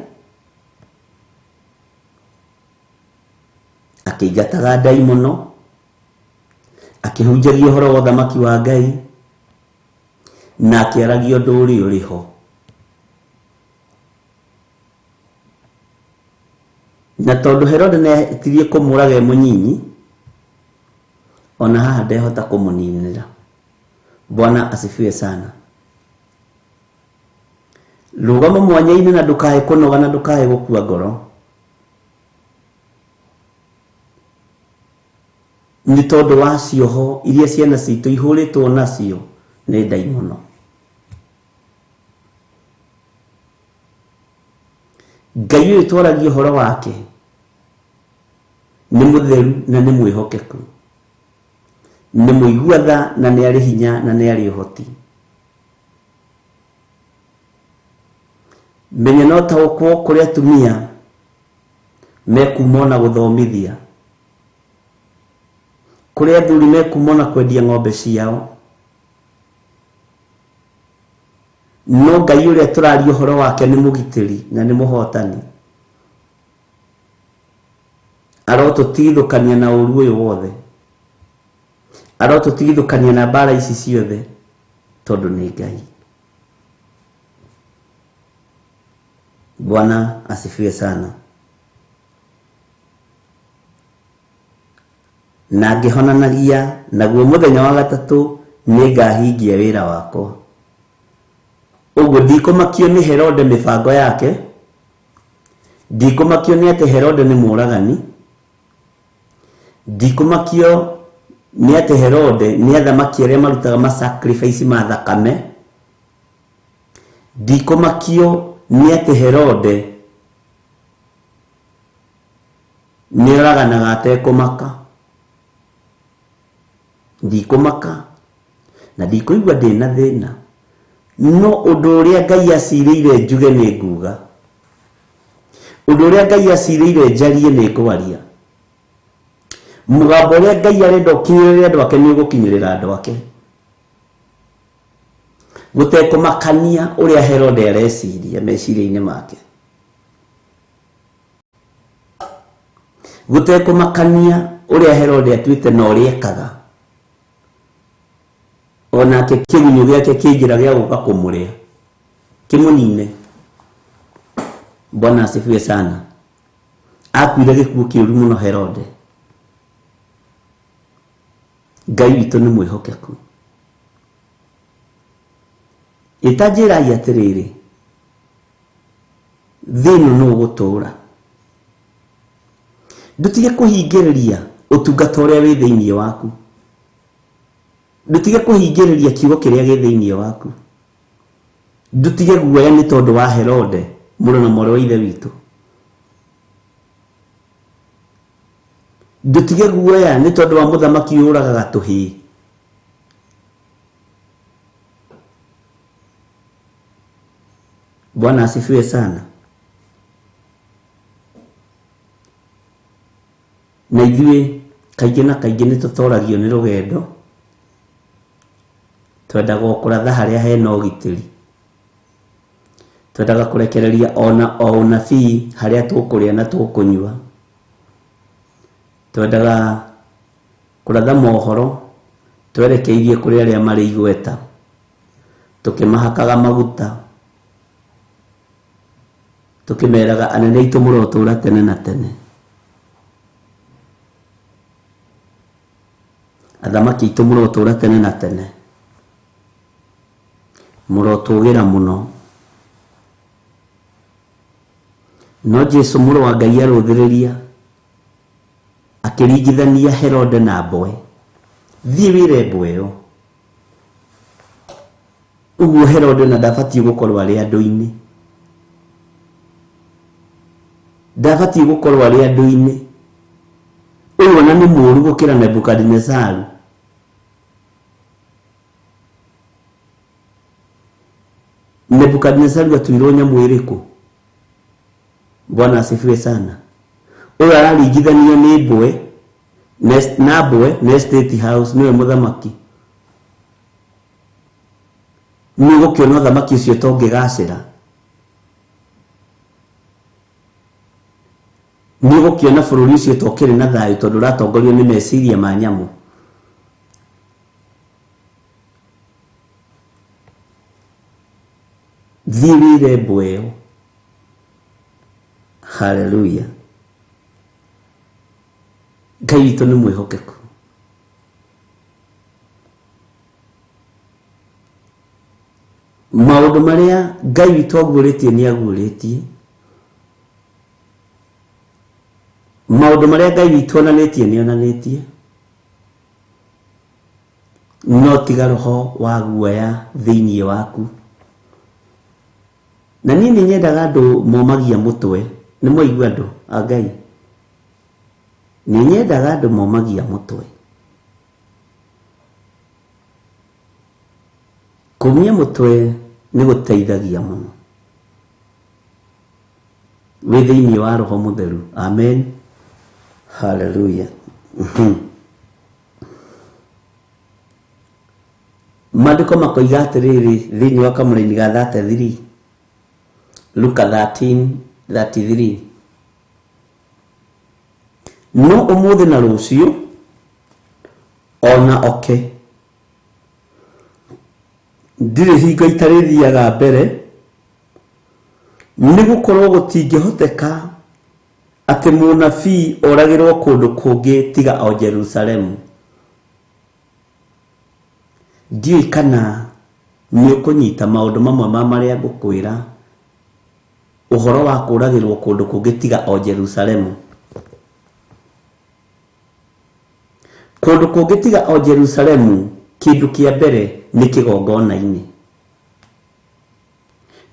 akĩingataga ndaimono, akĩhunjagia ũhoro wa ũthamaki wa Ngai, na akĩaragia ũndũ ũrĩa ũrĩ ho. Na tondũ Herode nĩetirie kũmũraga mũnyinyi, ona haha ndehota kũmũninĩra. Bwana asifiwe sana. Rũgama mwanya-inĩ na ndũkae kũnoga na ndũkae gũkua ngoro. Nĩ tondũ wa cioho iria ciana citũ ihũrĩtwo nacio nĩ ndaimono. Ngai ũyũ twaragia ũhoro wake nĩ mũtheru na nĩ mwĩhokeku, nĩ mũigua tha na nĩ arĩ hinya na nĩ arĩ ũhoti. Menya no taũkwo kũrĩ atumia mekuma na gũthomithia, kũrĩ athuri mekuma na kwendia ng'ombe ciao, no Ngai ũrĩa tũraria ũhoro wake nĩ mũgitĩri na nĩ mũhotani. Arotũtigithũkania na ũru ũyũ wothe, arotũtigithũkania na mbara ici ciothe, tondũ nĩ Ngai. Bwana asifiwe sana. Na ngĩhonanagia naguo mũthenya wa gatatũ nĩngahingia wĩra wakwa. Ũguo ndikũmakio nĩ Herode mĩbango yake, ndikũmakio nĩ atĩ Herode nĩ mũragani, ndikũmakio nĩ atĩ Herode nĩ athamaki arĩa marutaga masacrifice ma thakame, ndikũmakio nĩ atĩ Herode nĩ oraganaga atekũmaka. Ndikũmaka na ndikũigua ndĩna thĩna, no ũndũ ũrĩa Ngai acirĩire njuge nĩ nguga, ũndũ ũrĩa Ngai acirĩire njarie nĩ ngwaria. Mũgambo ũrĩa Ngai arenda ũkinyĩrĩre andũ ake nĩ ũgũkinyĩrĩra andũ ake, gũtekũmakania ũrĩa Herode areciria meciria-inĩ make, gũtekũmakania ũrĩa Herode atuĩte na ũrĩa ekaga, onake kĩgunyũ gĩake kĩnjĩra gĩa gũka kũmũrĩa kĩmũnine. Bwana asifiwe sana. Akuire gĩkuũ kĩũru mũno Herode. Ngai witũ nĩ mwĩhokeku. Itanjĩrai atĩrĩrĩ, thĩno no gũtũũra. Ndutige kũhingĩrĩria ũtungata ũrĩa wĩ thĩinĩ waku. Ndutige kũhingĩrĩria kiugo kĩrĩa gĩ thĩinĩ waku. Ndutige guoya nĩ tondũ wa Herode, mũrũ na mwarĩ wa ithe witũ. Ndutige guoya nĩ tondũ wa mũthamaki ũragaga tũhĩĩ. Bwana asifiwe sana. Na ithuĩ kaingĩ na kaingĩ nĩ tũtoragio nĩ rũgendo, twendaga kũratha harĩa hena ũgitĩri, twendaga kũrekereria o ũnabii harĩa tũkũrĩa na tũkũnyua, twendaga kũratha mohoro twerekeirie kũrĩ arĩa marĩ igweta, tũkĩmahakaga maguta, tũkĩmeraga anene aitũ mũrotũũra tene na tene, athamaki aitũ mũrotũũra tene na tene, mũrotũgĩra mũno. No Jesũ mũrũ wa Ngai arũthĩrĩria akĩringithania Herode na mboe. Thiĩ wĩre mboe ĩyo. Ũguo Herode na ndabatiĩ gũkorwo arĩ andũ-inĩ, ndabatiĩ gũkorwo arĩ andũ-inĩ. Ũyũ ona nĩ mũũru gũkĩra Nebukadinezaru. Nebukadinezaru atuirwo nyamũ ĩrĩkũ? Bwana asifiwe sana. Ũyũ araringithanio nĩ mboe na mboe na State House nĩwe mũthamaki. Nĩ ũgũkĩona ũthamaki ũcio tongĩgacĩra. nĩ gũkĩona bũrũri ũcio to kĩrĩ na thayũ tondũ ũratongorio nĩ meciria ma nyamũ. Thiĩ wĩre mbũ ĩyo. Hallelujah. Ngai witũ nĩ mwĩhokeku. Maũndũ marĩa Ngai witũ aguũrĩtie nĩ aguũrĩtie. Maũndũ marĩa Ngai witũ onanĩtie nĩ onanĩtie. No tiga roho wa guoya thĩinĩ waku. Na niĩ nĩ nyendaga andũ momagia mũtwe. Nĩ mwaigua andũ a Ngai. Nĩ nyendaga andũ momagia mũtwe. Kumia mũtwe nĩ gũteithagia mũno. Wĩ thĩinĩ wa roho mũtheru. Amen. Hallelujah. Maandĩko makoiga atĩrĩrĩ thĩinĩ wa kamũra-inĩ ga 33. Luka 13:33. No ũmũthĩ na rũciũ ona oke. Ndirĩ hingo itarĩ thiaga mbere nĩ gũkorwo gũtingĩhoteka atĩ mũnabii oragĩrwo kũndũ kũngĩ tiga o Jerusalemu. Ndiũĩ kana nĩ ũkũnyita maũndũ mamwe ma marĩa ngũkwĩra ũhoro wa kũragĩrwo kũndũ kũngĩ tiga o Jerusalemu. Kũndũ kũngĩ tiga o Jerusalemu, kĩndũ kĩa mbere nĩ kĩgongona-inĩ.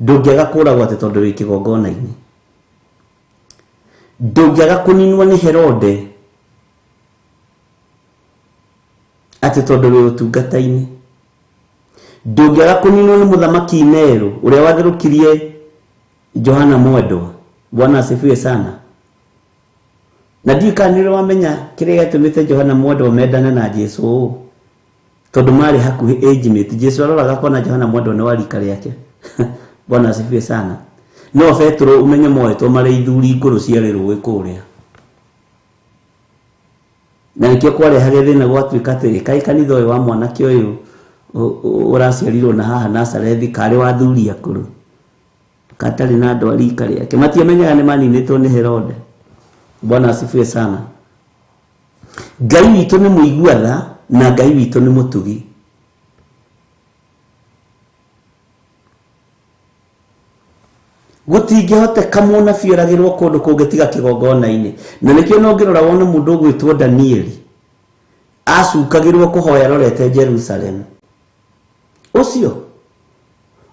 Ndũngĩaga kũragwo atĩ tondũ wĩ kĩgongona-inĩ. Ndũngĩaga kũninwo nĩ Herode atĩ tondũ wĩ ũtungata-inĩ. Ndũngĩaga kũninwo nĩ mũthamaki Nero ũrĩa watherũkirie Johana Mwendwa. Bwana asifiwe sana. Na ndiũĩ kana nĩ wamenya kĩrĩa gĩatũmĩte Johana Mwendwa mendane na Jesũ. Tondũ marĩ hakuhĩ age mate. Jesũ aroraga kona Johana Mwendwa nĩ wa rika rĩake. Bwana asifiwe sana. No Petro umenye moetwo marĩ ithuri ngũrũ ciarĩ rũĩ kũrĩa. Na nĩkĩo kwarehage thĩna gwatuĩka atĩ kaĩ kanitha ũyũ wa mwanake ũyũ ũraciarirwo na haha Nazarethi karĩ wa thuri akũrũ. Katarĩ na andũ a rika rĩake. Matiamenyaga nĩ maninĩtwo nĩ Herode. Bwana asifiwe sana. Ngai witũ nĩ mũigua tha na Ngai witũ nĩ mũtugi. Gũtingĩhoteka mũnabii oragĩrwo kũndũ kũngĩ tiga kĩgongona-inĩ. Na nĩkĩo no ngĩrora wona mũndũ ũgwĩtwo Danieli acukagĩrwo kũhoya rorete Jerusalemu. Ũcio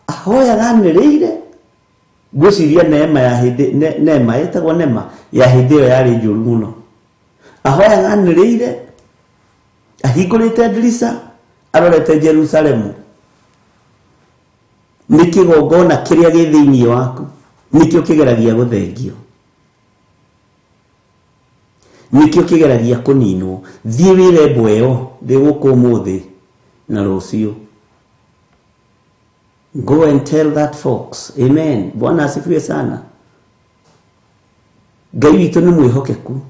ahoyaga anĩrĩire. Gwĩciria neema ya hĩndĩ neema yetagwo neema ya hĩndĩ ĩyo yarĩ njũru mũno. Ahoyaga anĩrĩire, ahingũrĩte ndirica, arorete Jerusalemu. Nĩ kĩgongona kĩrĩa gĩ thĩinĩ waku nĩkĩo kĩgeragia gũthengio. Nĩkĩo kĩgeragia kũninwo. Thiĩ wĩre mbũ ĩyo ndĩ gũkũ ũmũthĩ na rũciũ. Go and tell that folks. Amen. Bwana asifiwe sana. Ngai witũ nĩ mwĩhokeku.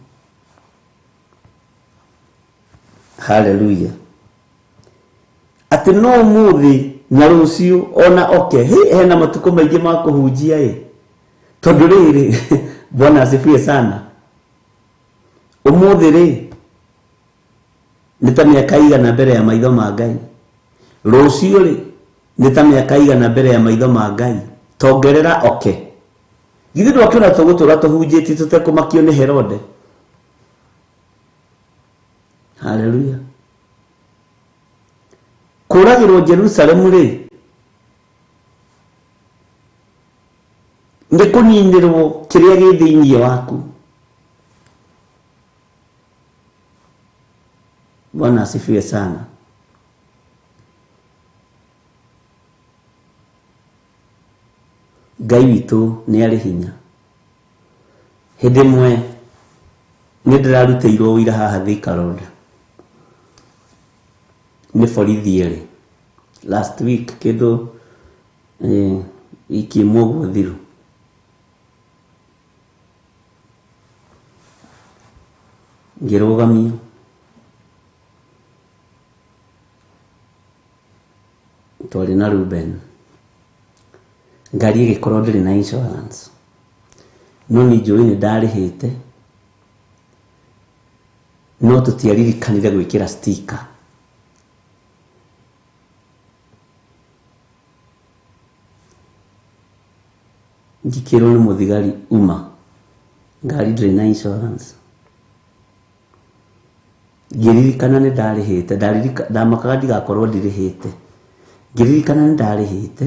Hallelujah. Atĩ no ũmũthĩ na rũciũ ona oke. Hena matukũ maingĩ ma kũhunjia tondũ rĩrĩ Bwana asifiwe sana. Ũmũthĩ rĩ nĩ ta mĩaka igana mbere ya maitho ma Ngai. Rũciũ rĩ nĩ ta mĩaka igana mbere ya maitho ma Ngai. Tongerera oke. Githĩ ndwakĩona tũgũtũra tũhunjĩtie tũtekũmakio nĩ Herode. Hallelujah. Kũragĩrwo Jerusalemu rĩ nĩ kũninĩrwo kĩrĩa gĩ thĩinĩ waku. Bwana asifiwe sana. Ngai witũ nĩ arĩ hinya. Hĩndĩ ĩmwe nĩ ndĩrarutĩirwo wĩra haha Thika Road nĩ borithi erĩ last week kĩndũ wiki ĩmwe ũguo thiru. ngĩrũgamio twarĩ na Ruben, ngari ĩgĩkorwo ndĩrĩ na insurance, no nĩ njũĩ nĩ ndarĩhĩte, no tũtiaririkanire gwĩkĩra sticker. Ngĩkĩrwo nĩ mũthigari uma, ngari ndĩrĩ na insurance. Ngĩririkana nĩ ndarĩhĩte, ndamakaga ndigakorwo ndirĩhĩte. Ngĩririkana nĩ ndarĩhĩte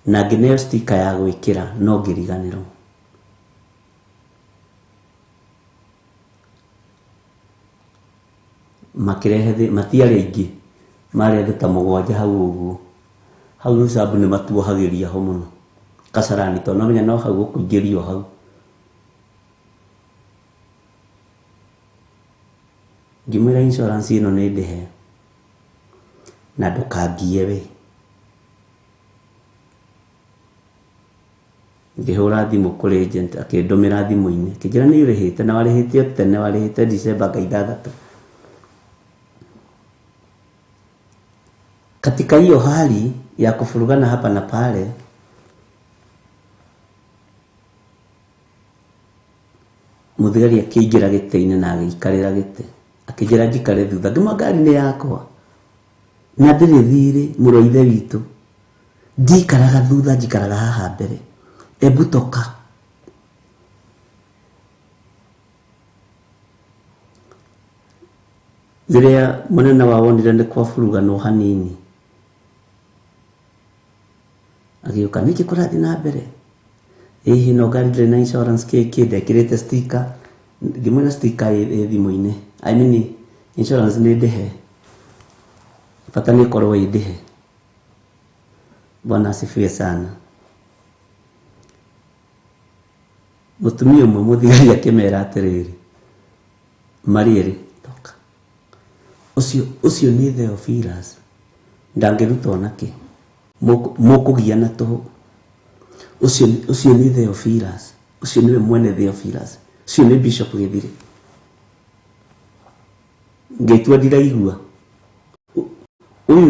na ngĩneo sticker ya gwĩkĩra, no ngĩriganĩrwo. Makĩrehe matiarĩ aingĩ, marĩ andũ ta 7 hau ũguo. Hau Roysambu nĩ matuohagĩria ho mũno Kasarani, tondũ no menya no hau ũkũingĩrio hau. Ngĩmwĩra insurance ĩno nĩ ndĩhe na ndũkangie we. Ngĩhũra thimũ kũrĩ agent, akĩndũmĩra thimũ-inĩ, akĩnjĩra nĩ ũrĩhĩte na warĩhĩte tene, warĩhĩte December 6. Katika hiyo hali ya kufurugana hapa na pale, mũthigari akĩingĩra gĩtĩ-inĩ na agĩikarĩra gĩtĩ, akĩnjĩra njikare thutha. Ngĩmwĩra ngari nĩ yakwa na ndĩrĩ thirĩ, mũrũ wa ithe witũ, ndikaraga thutha, njikaraga haha mbere, ebu toka. Rĩrĩa mũnene wa wonire nĩ kwaburuganwo hanini, agĩũka, nĩkĩ kũrathiĩ na mbere? Ĩĩ no ngari ndĩrĩ na insurance, kĩĩ ndekĩrĩte sticker. Ngĩmwĩra sticker ĩ thimũ-inĩ, I mean insurance nĩ ndĩhe, bata nĩ ĩkorwo ĩ ndĩhe. Bwana asifiwe sana. Mũtumia ũmwe mũthigari akĩmera atĩrĩrĩ, marĩrĩ toka, ũcio nĩ Theophilus, ndangĩruta onakĩ, mũkũgia na tũhũ. Ũcio nĩ Theophilus, ũcio nĩwe mwene Theophilus, ũcio nĩ Bishop Gĩthiri. Ngĩtua ndiraigua, ũyũ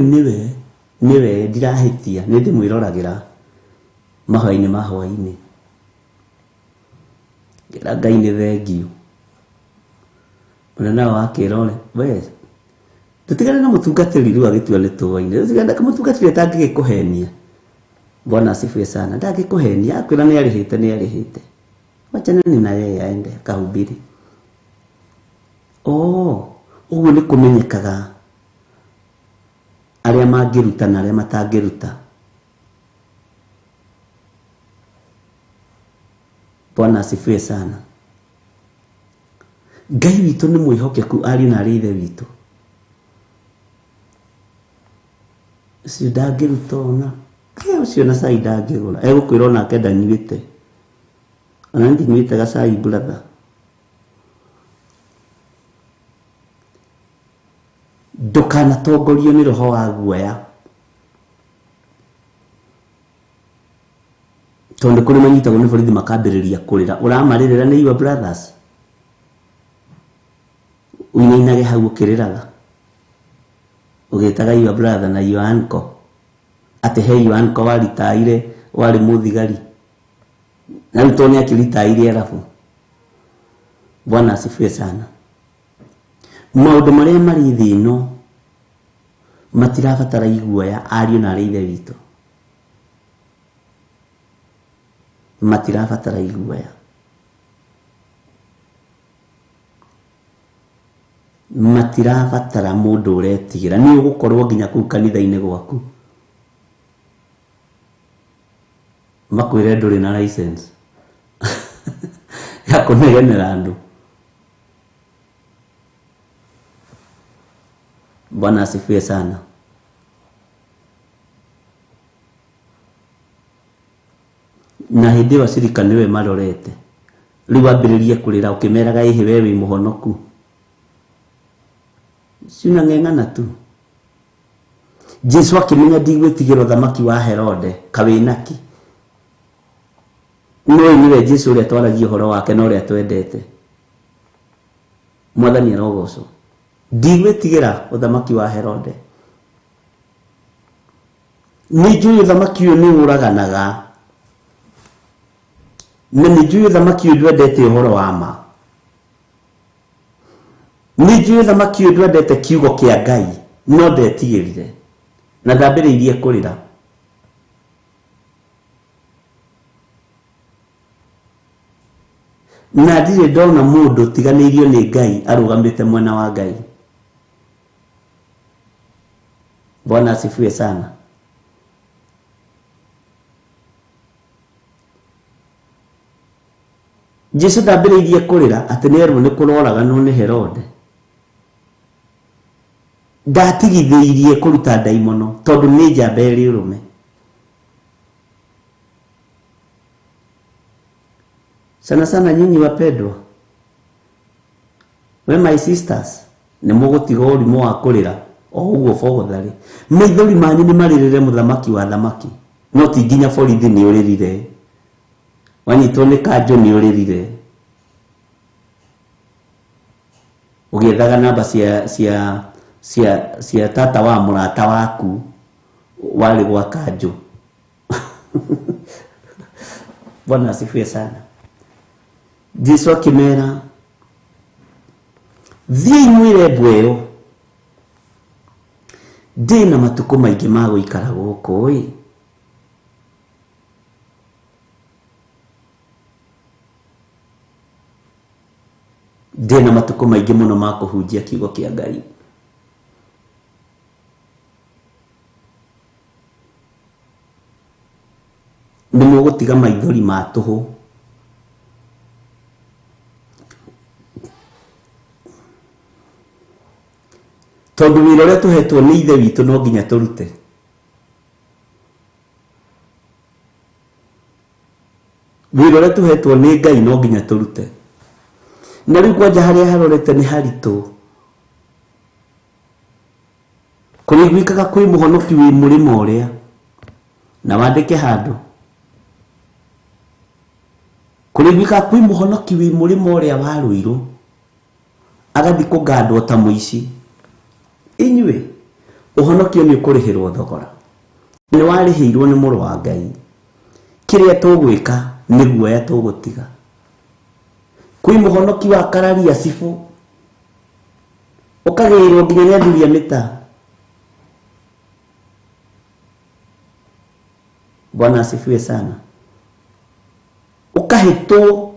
nĩwe ndirahĩtia, nĩ ndĩmwĩroragĩra mahũa-inĩ ma hũa-inĩ. Ngĩra Ngai nĩ thengiũ. Mũnene wa akĩrore, we tũtigane na mũtungatĩri rĩu agĩtua nĩ tũũaine, tũtigane na mũtungatĩri atangĩgĩkũhenia. Bwana asifiwe sana. Ndangĩkũhenia, akwĩra nĩ arĩhĩte. Wachaneni na yeye aende akahubiri. Ũguo nĩ kũmenyekaga arĩa mangĩruta na arĩa matangĩruta. Bwana asifiwe sana. Ngai witũ nĩ mwĩhokeku, ariũ na arĩ ithe witũ. Ũcio ndangĩruta ona, ũcio na cai ndangĩgũra, egũkwĩra onake ndanyuĩte. Ona ndinyuĩte gacai brother. Ndũkanatongorio nĩ roho wa guoya, tondũ kũrĩ manyitagwo nĩ borithi makambĩrĩria kũrĩra. Ũramarĩrĩra nĩ your brothers, ũinainage hau ũkĩrĩraga, ũgĩtaga your brother na your uncle, atĩ he your uncle waritaire warĩ mũthigari, na rĩu tondũ nĩ akĩritaire arabu. Bwana asifiwe sana. Maũndũ marĩa marĩ thĩ ĩno matirabatara iguoya, ariũ na arĩ ithe witũ, matirabatara iguoya. Matirabatara mũndũ ũretigĩra, nĩ ũgũkorwo nginya kũu kanitha-inĩ gwaku makwĩre ndũrĩ na license ya kũnegenera andũ. Bwana asifiwe sana. Na hĩndĩ ĩyo acirika nĩwe marorete, rĩu ambĩrĩrie kũrĩra ũkĩmeraga ĩhĩ we wĩ mũhonoku. Ciuna ng'eng'ana tu. Jesu akĩmenya ndigwĩtigĩra ũthamaki wa Herode kawĩnaki. Nĩwe Jesu ũrĩa twaragia ũhoro wake na ũrĩa twendete. mwathani arogocwo ndigwĩtigĩra ũthamaki wa Herode nĩnjũĩ ũthamaki ũyũ nĩ ũraganaga na nĩnjũĩ ũthamaki ũyũ ndwendete ũhoro wa ma nĩnjũĩ ũthamaki ũyũ ndwendete kiugo kĩa Ngai no ndetigĩrire na ndambĩrĩirie kũrĩra na ndirĩ ndona mũndũ tiganĩirio nĩ Ngai arũgamĩte mwena wa Ngai. Bwana asifiwe sana. Jesu ndambĩrĩirie kũrĩra atĩ nĩerwo nĩ kũroraganwo nĩ Herode. Ndatigithĩirie kũruta ndaimono tondũ nĩ njamba ĩrĩ ũrũme. Sana sana nyinyi wapendwa, we my sisters, nĩ mũgũtiga ũrimũ wa kũrĩra o ũguo bogotharĩ. Maithori manyu nĩ marĩrĩre mũthamaki wa thamaki, no ti nginya borithi nĩ ũrĩrire. Wanyitwo nĩ kanjũ nĩ ũrĩrire. Ũgĩethaga namba cia tata wa mũrata waku warĩ gwa kanjũ. Bwana asifiwe sana. Jesu akĩmera thiĩ mwĩre mbweyo ndĩna matukũ maingĩ ma gũikara gũkũ ĩ. Ndĩna matukũ maingĩ mũno ma kũhunjia kiugo kĩa Ngai. Nĩ mũgũtiga maithori ma tũhũ. Tondũ wĩra ũrĩa tũhetwo nĩ ithe witũ no nginya tũrute. Wĩra ũrĩa tũhetwo nĩ Ngai no nginya tũrute. Na rĩu kwanja harĩa harorete nĩ haritũ. Kũrĩguĩkaga kwĩ mũhonoki wĩ mũrĩmo ũrĩa. Na wandĩke handũ. Kũrĩguĩkaga kwĩ mũhonoki wĩ mũrĩmo ũrĩa warũirwo. Agathiĩ kũngandwo ta mũici. Inyuĩ ũhonokio nĩ ũkũrĩhĩrwo thogora. Nĩ warĩhĩirwo nĩ mũrũ wa Ngai. Kĩrĩa tũgwĩka nĩ guoya tũgũtiga. Kwĩ mũhonoki wa kararia cibũ. Ũkagĩrĩrwo nginya nĩ athuri a mĩtaa. Bwana asifiwe sana. Ũkahĩtwo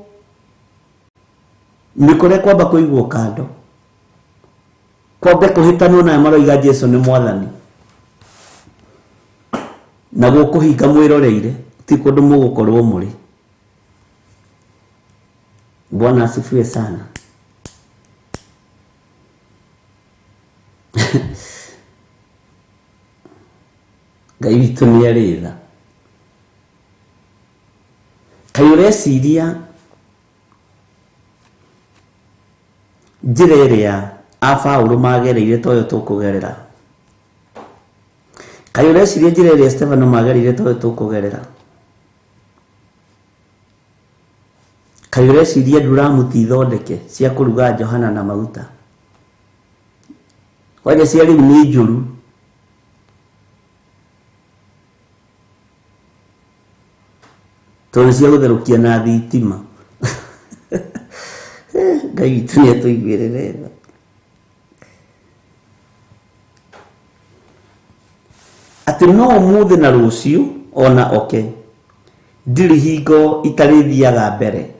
nĩkũrĩa kwamba kũigwo kando. Kwambe kũhĩtanwo na maroiga Jesu nĩ mwathani. Na gũkũhinga mwĩroreire ti kũndũ mũgũkorwo mũrĩ. Bwana asifiwe sana. Ngai witũ nĩ arĩ tha. Kaĩ ũreciria njĩra ĩrĩa Paũlũ magereire toyo tũkũgerera. Kaĩ ũreciria njĩra ĩrĩa Stefano magereire toyo tũkũgerera. Kaĩ ũreciria nduramu ti thondeke cia kũruga Johana na maguta. Waje cia rĩu nĩ njũru. Tondũ cia gũtherũkia na thitima. Ngai witũ nĩ atũiguĩrĩre tha. Atĩ no ũmũthĩ na rũciũ ona oke. Ndirĩ hingo itarĩthiaga mbere.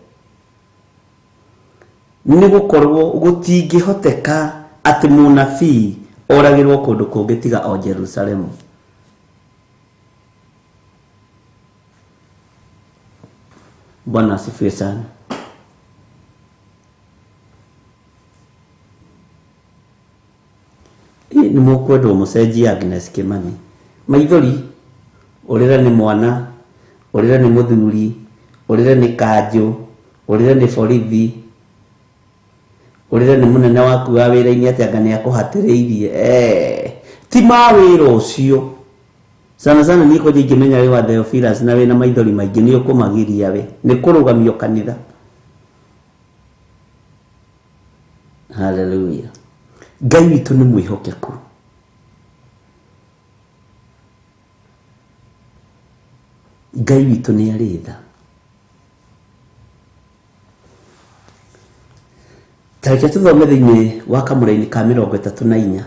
Nĩ gũkorwo gũtingĩhoteka atĩ mũnabii oragĩrwo kũndũ kũngĩ tiga o Jerusalemu. Bwana asifiwe sana. Nĩ mũkwendwo mũcenjie Agnes Kimani. Maithori ũrĩra nĩ mwana, ũrĩra nĩ mũthuri, ũrĩra nĩ kanjũ, ũrĩra nĩ borithi, ũrĩra nĩ mũnene waku wa wĩra-inĩ atĩ anga nĩ akũhatĩrĩirie. Ti ma wĩra ũcio. Sana sana niĩ kwanja ingĩmenya wĩ wa Theophilus na wĩna maithori maingĩ nĩ ũkũmagiria we. Nĩ kũrũgamio kanitha. Hallelujah. Ngai witũ nĩ mwĩhokeku. Ngai witũ nĩ arĩ tha. Tareke tũthome thĩinĩ wa Kamũra-inĩ ka 34.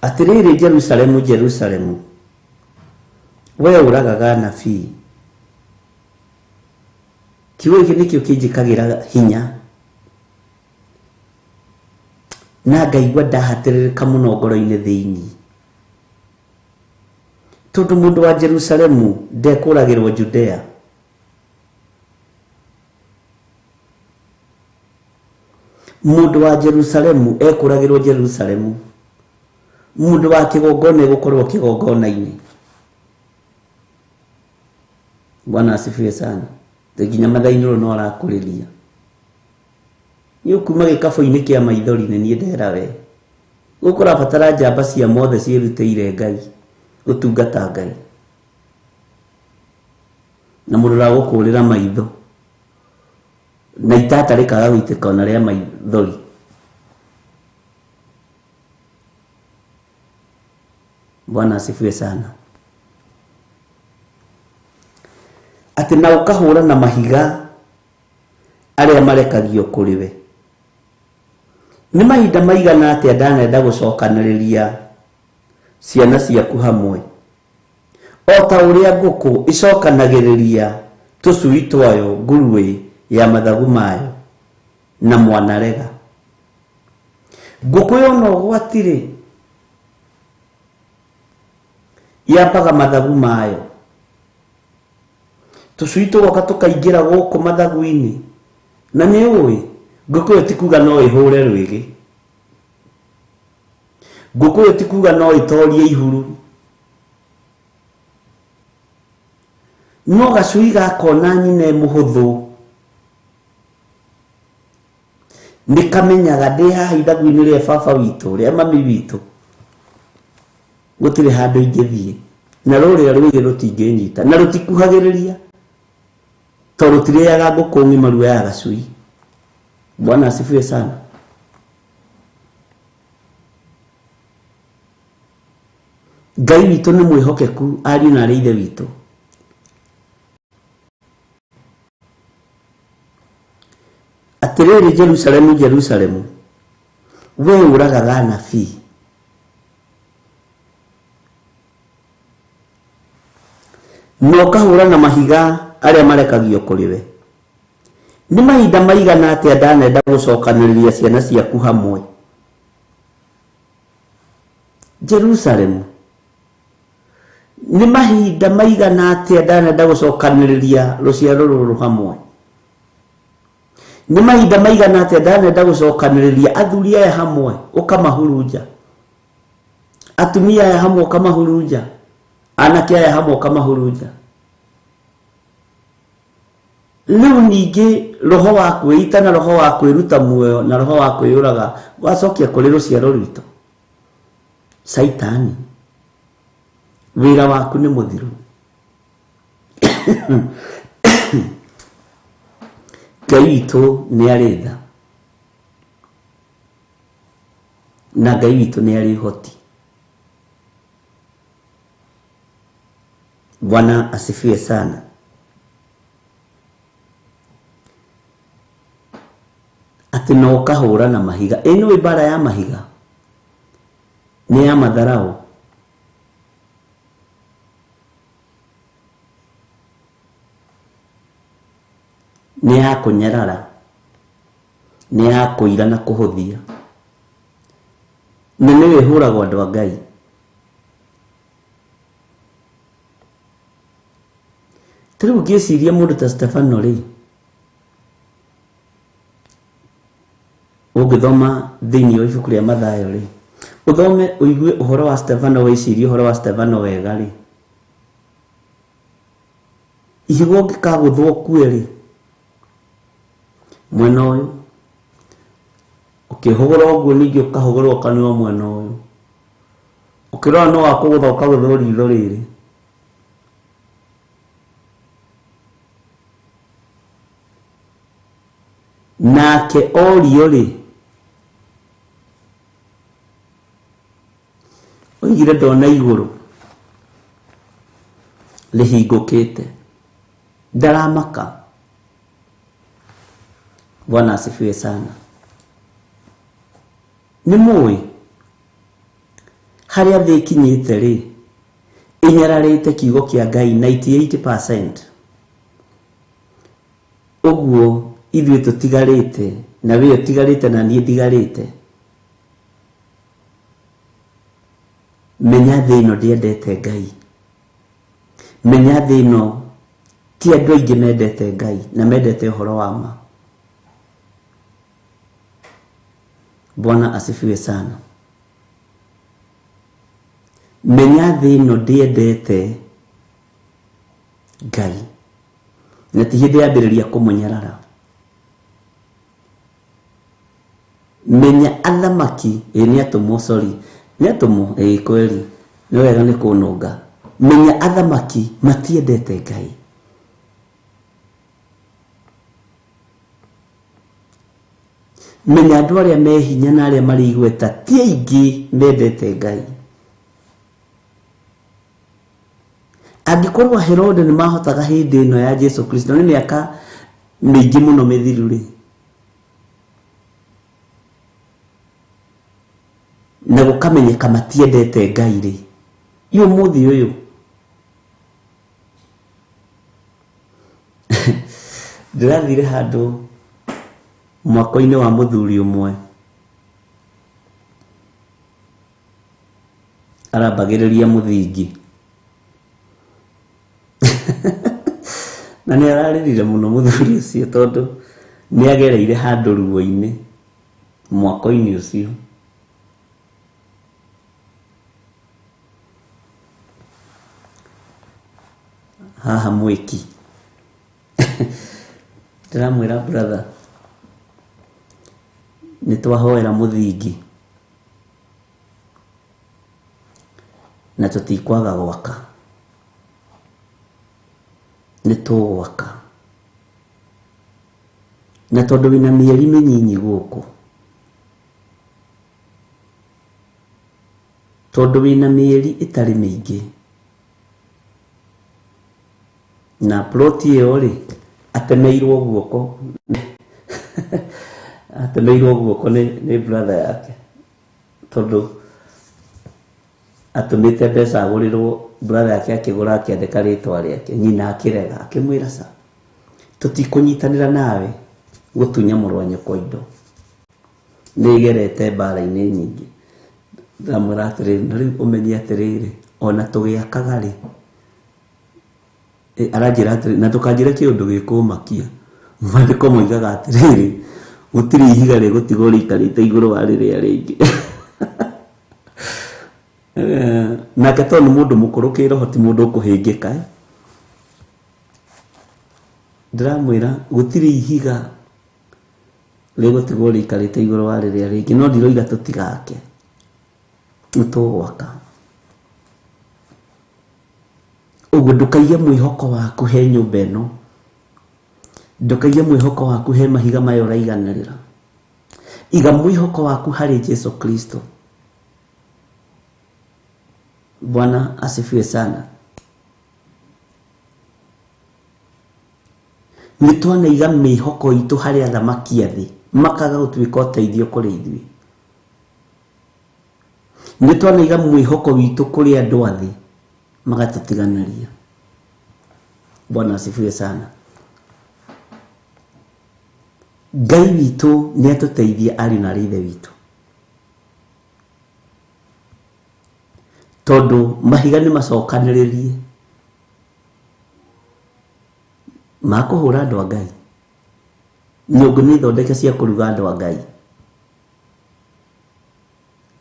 Atĩrĩrĩ Jerusalemu, Jerusalemu, wee ũragaga anabii. Kiugo gĩkĩ nĩkĩo kĩnjĩkagĩra hinya. Na ngaigua ndahatĩrĩrĩka mũno ngoro-inĩ thĩinĩ. Tondũ mũndũ wa Jerusalemu ndekũragĩrwo Judea. Mũndũ wa Jerusalemu ekũragĩrwo Jerusalemu. Mũndũ wa kĩgongona egũkorwo kĩgongona-inĩ. Bwana asifiwe sana. Nginya mathainĩ no arakũrĩria. Nĩ ũkuma gĩkabũ-inĩ kĩa maithori nĩ niĩ ndera we. Gũkũrabatara njamba cia mothe ciĩrutĩire Ngai. Gũtungata Ngai. Na mũndũ wa gũkũrĩra maitho. Na itatarĩkaga gũitĩka ona rĩa maithori. Bwana asifiwe sana. Atĩ na ũkahũra na mahiga arĩa marekagio kũrĩ we. Nĩ mahinda maigana atĩa ndanenda gũcokanĩrĩria ciana ciaku hamwe, o ta ũrĩa ngũkũ icokanagĩrĩria tũcui twayo ngũrwe ya mathagu mayo na mwanarega. Ngũkũ yona ũgwati-rĩ yambaga mathagu mayo. Tũcui tũgoka tũkaingĩra gũkũ mathagu-inĩ. Na nĩ ũĩ ngũkũ ĩyo ti kuga no ĩhũre rwĩgĩ. Ngũkũ ĩyo ti kuga no ĩtorie ihuru. No gacui gakona nyina mũhũthũ nĩkamenyaga ndĩ haha ithagu-inĩ rĩa baba witũ, rĩa mami witũ, gũtirĩ handũ ingĩthiĩ, na rũrĩa rwĩgĩ rũtingĩnyita na rũtikuhagĩrĩria, tondũ rũtirĩaga ngũkũ ng'ima ruoyaga gacui. Bwana asifiwe sana. Ngai witũ nĩ mwĩhokeku, ariũ na aarĩ a Ithe witũ. Atĩrĩrĩ Jerusalemu, Jerusalemu, wee ũragaga anabii. Na ũkahũra na mahiga arĩa marekagio kũrĩ we. Nĩ mahinda maigana atĩa ndanenda gũcokanĩrĩria ciana ciaku hamwe. Jerusalemu, nĩ mahinda maigana atĩa ndanenda gũcokanĩrĩria rũciaro rũrũ hamwe. Nĩ mahinda maigana atĩa ndanenda gũcokanĩrĩria athuri aya hamwe ũkamahurunja, atumia aya hamwe ũkamahurunja, anake aya hamwe ũkamahurunja. Rĩu ningĩ roho wa kwĩita na roho wa kwĩruta muoyo na roho wa kwĩyũraga wacokia kũrĩ rũciaro rwitũ. Saitani, wĩra waku nĩ mũthiru. Ngai witũ nĩ arĩ tha, na Ngai witũ nĩ arĩ ũhoti. Bwana asifiwe sana. Atĩ no ũkahũra na mahiga. Ĩno nĩ mbara ya mahiga, nĩ ya matharaũ. Nĩ ya kũnyarara, nĩ ya kũira na kũhũthia. Na nĩwe hũragwo andũ a Ngai. Tũrĩu ngĩciria mũndũ ta Stefano-rĩ, ũngĩthoma thĩinĩ wa ibuku rĩa Mathayo-rĩ, ũthome ũigue ũhoro wa Stefano, wĩcirie ũhoro wa Stefano wega-rĩ, ihigwo ngĩkagũthwo kue-rĩ, mwena ũyũ ũkĩhũgũra ũguo, ningĩ ũkahũgũrwo kanua mwena ũyũ, ũkĩrora no wakũgũtha ũkagũthwo ritho rĩrĩ. Nake orio-rĩ ndaugire ndona iguru rihingukite ndaramaka. Bwana asifiwe sana. Ni muwi haria thi kinyite ri inyararite kiugo kia Ngai 98%. Uguo ithuĩ tutigarite na we utigarite na niĩ ndigarite. Menya thĩ ĩno ndiendete Ngai. Menya thĩ ĩno ti andũ aingĩ mendete Ngai na mendete ũhoro wa ma. Bwana asifiwe sana. Menya thĩ ĩno ndiendete Ngai na ti hĩndĩ yambĩrĩria kũmũnyarara. Menya athamaki nĩ atũmwo, sorry, nĩ atũmwo kweli nĩ wega nĩ kũnũnga. Menya athamaki matiendete Ngai. Menya andũ arĩa me hinya na arĩa marĩ igweta ti aingĩ mendete Ngai. Angĩkorwo Herode nĩ mahotaga hĩndĩ ĩno ya Jesu Kristo nĩ mĩaka mĩingĩ mũno mĩthiru rĩ, na gũkamenyeka matiendete Ngai rĩ, iyo mũthĩ ũyũ ndĩrathire handũ mwako-inĩ wa mũthuri ũmwe arambagĩrĩria mũthingi na nĩ ararĩrire mũno mũthuri ũcio tondũ nĩ agereire handũ ruo-inĩ mwako-inĩ ũcio. Haha mwiki ndiramwĩra brother nĩ twahoera mũthingi na tũtikwaga gwaka, nĩ tũgwaka. Na tondũ wĩna mĩeri mĩnyinyi gũkũ, tondũ wĩna mĩeri ĩtarĩ mĩingĩ, na ploti ĩyo rĩ atemeirwo guoko atemeirwo guoko nĩ brother yake tondũ atũmĩte mbeca agũrĩrwo. Brother yake akĩgũra akĩandĩka rĩtwa rĩake, nyina akĩrega akĩmwĩra ca tũtikũnyitanĩra nawe gũtunya mũrũ wa nyũkwa indo, nĩ igerete mbara-inĩ nyingĩ. Ndamwĩra atĩrĩrĩ, na rĩu ũmenye atĩrĩrĩ, ona tũgĩakaga rĩ, aranjĩra atĩrĩrĩ, na ndũkanjĩre kĩũndũ gĩkũmakia. Maandĩko moigaga atĩrĩrĩ, gũtirĩ ihiga rĩgũtigwo rĩikarĩte igũrũ wa rĩrĩa rĩngĩ. Nake tondũ nĩ mũndũ mũkũrũ kĩroho ti mũndũ ũkũhĩngĩka. Ndĩramwĩra gũtirĩ ihiga rĩgũtigwo rĩikarĩte igũrũ wa rĩrĩa rĩngĩ, no ndiroiga tũtigake, nĩ tũgwaka. Ũguo ndũkaige mwĩhoko waku he nyũmba ĩno, ndũkaige mwĩhoko waku he mahiga maya ũraiganĩrĩra. Iga mwĩhoko waku harĩ Jesu Kristo. Bwana asifiwe sana. Nĩ twanaiga mĩhoko itũ harĩ athamaki a thĩ makaga gũtuĩka ũteithio kũrĩ ithuĩ. Nĩ twanaiga mwĩhoko witũ kũrĩ andũ a thĩ magatũtiganĩria. Bwana asifiwe sana. Ngai witũ nĩ atũteithia ariũ na ithe witũ, tondũ mahiga nĩ macokanĩrĩrie makũhũra andũ a Ngai. Nyũngũ nĩ thondeke cia kũruga andũ a Ngai,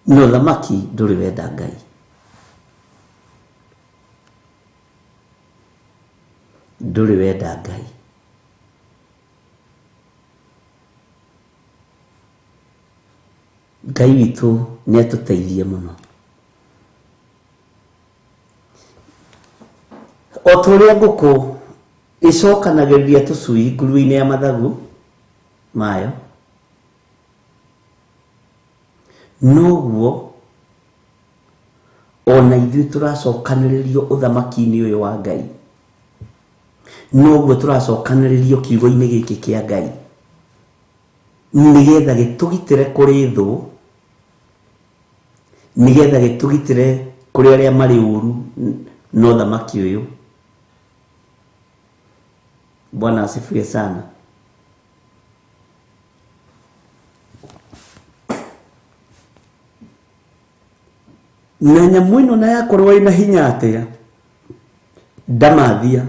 no thamaki ndũrĩ wenda Ngai. Ndũrĩ wenda Ngai. Ngai witũ nĩ atũteithie mũno. O tũrĩa ngũkũ icokanagĩrĩria tũcui nguru-inĩ ya mathagu mayo, noguo ona ithuĩ tũracokanĩrĩrio ũthamaki-inĩ ũyũ wa Ngai, noguo tũracokanĩrĩrio kiugo-inĩ gĩkĩ kĩa Ngai, nĩgetha gĩtũgitĩre kũrĩ thũ, nĩgetha gĩtũgitĩre kũrĩ arĩa marĩ ũru na ũthamaki ũyũ. Bwana asifiwe sana. Na nyamũ ĩno na yakorwo ĩna hinya atĩa, ndamathia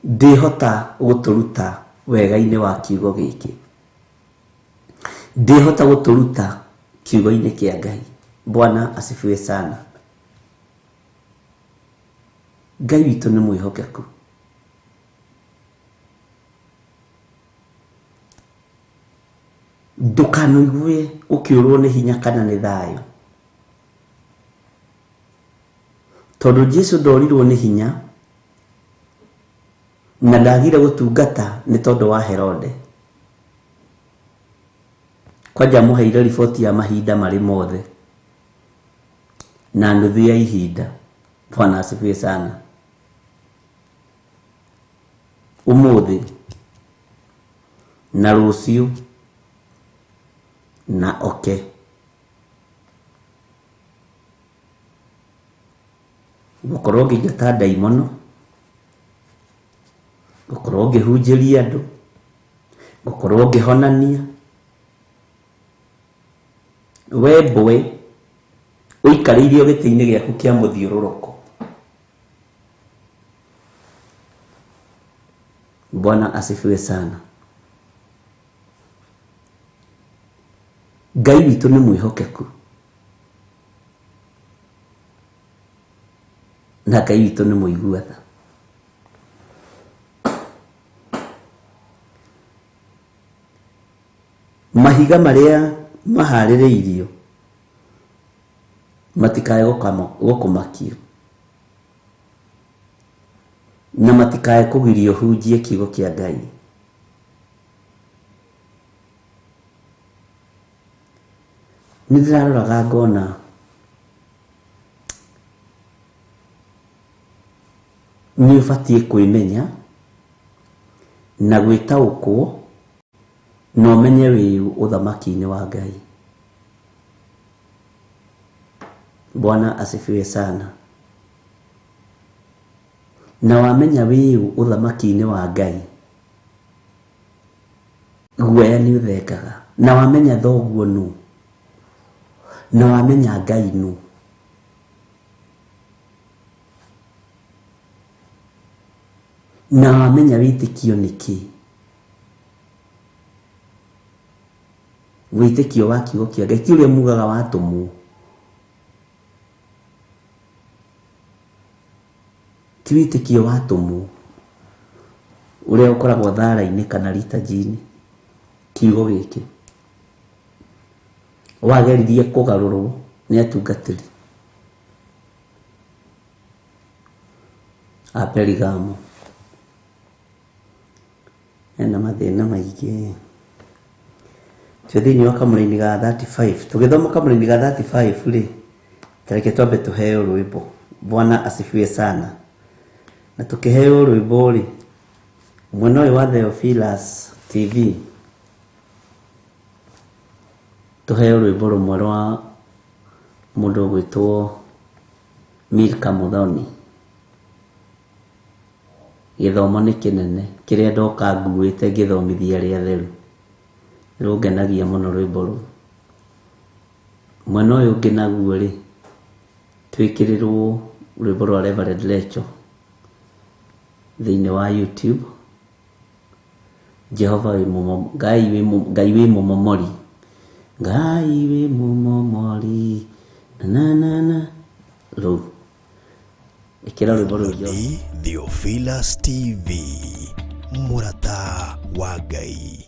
ndĩhota gũtũruta wega-inĩ wa kiugo gĩkĩ, ndĩhota gũtũruta kiugo-inĩ kĩa Ngai. Bwana asifiwe sana. Ngai witũ nĩ mwĩhokeku. Ndũkanoigue ũkĩũrwo nĩ hinya kana nĩ thayũ, tondũ Jesũ ndorirwo nĩ hinya na ndagire gũtungata nĩ tondũ wa Herode. Kwanja mũheire riboti ya mahinda marĩ mothe na nuthu ya ihinda. Bwana asifiwe sana. Ũmũthĩ na rũciũ na oke gũkorwo ngĩingata ndaimono, gũkorwo ngĩhunjĩria andũ, gũkorwo ngĩhonania. We mbwe ũikarĩirio gĩtĩ-inĩ gĩaku kĩa mũthiũrũrũko. Bwana asifiwe sana. Ngai witũ nĩ mwĩhokeku, na Ngai witũ nĩ mũigua-tha. Mahiga marĩa maharĩrĩirio matikae gũkũmakio na matikae kũgirio hunjie kiugo kĩa Ngai. Nĩndĩraroraga ngona nĩũbatiĩ kwĩmenya na gwĩtaũkwo na ũmenye wĩ ũthamaki-inĩ wa Ngai. Bwana asifiwe sana. Na wamenya wĩ ũthamaki-inĩ wa Ngai, guoya nĩ ũthengaga. Na wamenya thoguo nũ, na wamenya Ngai nũ, na wamenya wĩtĩkio nĩkĩ. Wĩtĩkio wa kiugo kĩa Ngai ti ũrĩa mugaga watũmwo, ti wĩtĩkio watũmwo ũrĩa ũkoragwo thara-inĩ kana liturgy-inĩ. Kiugo gĩkĩ wageririe kũgarũrwo nĩ atungatĩri a Perigamo. Ena mathĩna maingĩ. Thĩinĩ wa kamũra-inĩ ga 35 tũgĩthoma kamũra-inĩ ga 35 rĩ, tareke twambe tũheo rwĩmbo. Bwana asifiwe sana. Na tukiheo rwĩmbo rĩ, mwena ũyũ wa Theophilus TV tuheo rwĩmbo rũmwe rwa mũndũ ũgwĩtwo Milka Muthoni. Gĩthomo nĩ kĩnene kĩrĩa ndoka nguĩte ngĩthomithia arĩa atheru. Rũngenagia mũno rwĩmbo rũu. Mwena ũyũ ũngĩ naguo rĩ, twĩkĩrĩrwo rwĩmbo rwa Reverend Lecho thĩinĩ wa YouTube. Jehova wĩ mũmo, Ngai wĩ mũmomori, Ngai wĩ mũmomori na rũu ĩkĩra rwĩmbo rũu Jehova. Theophilus TV, mũrata wa Ngai.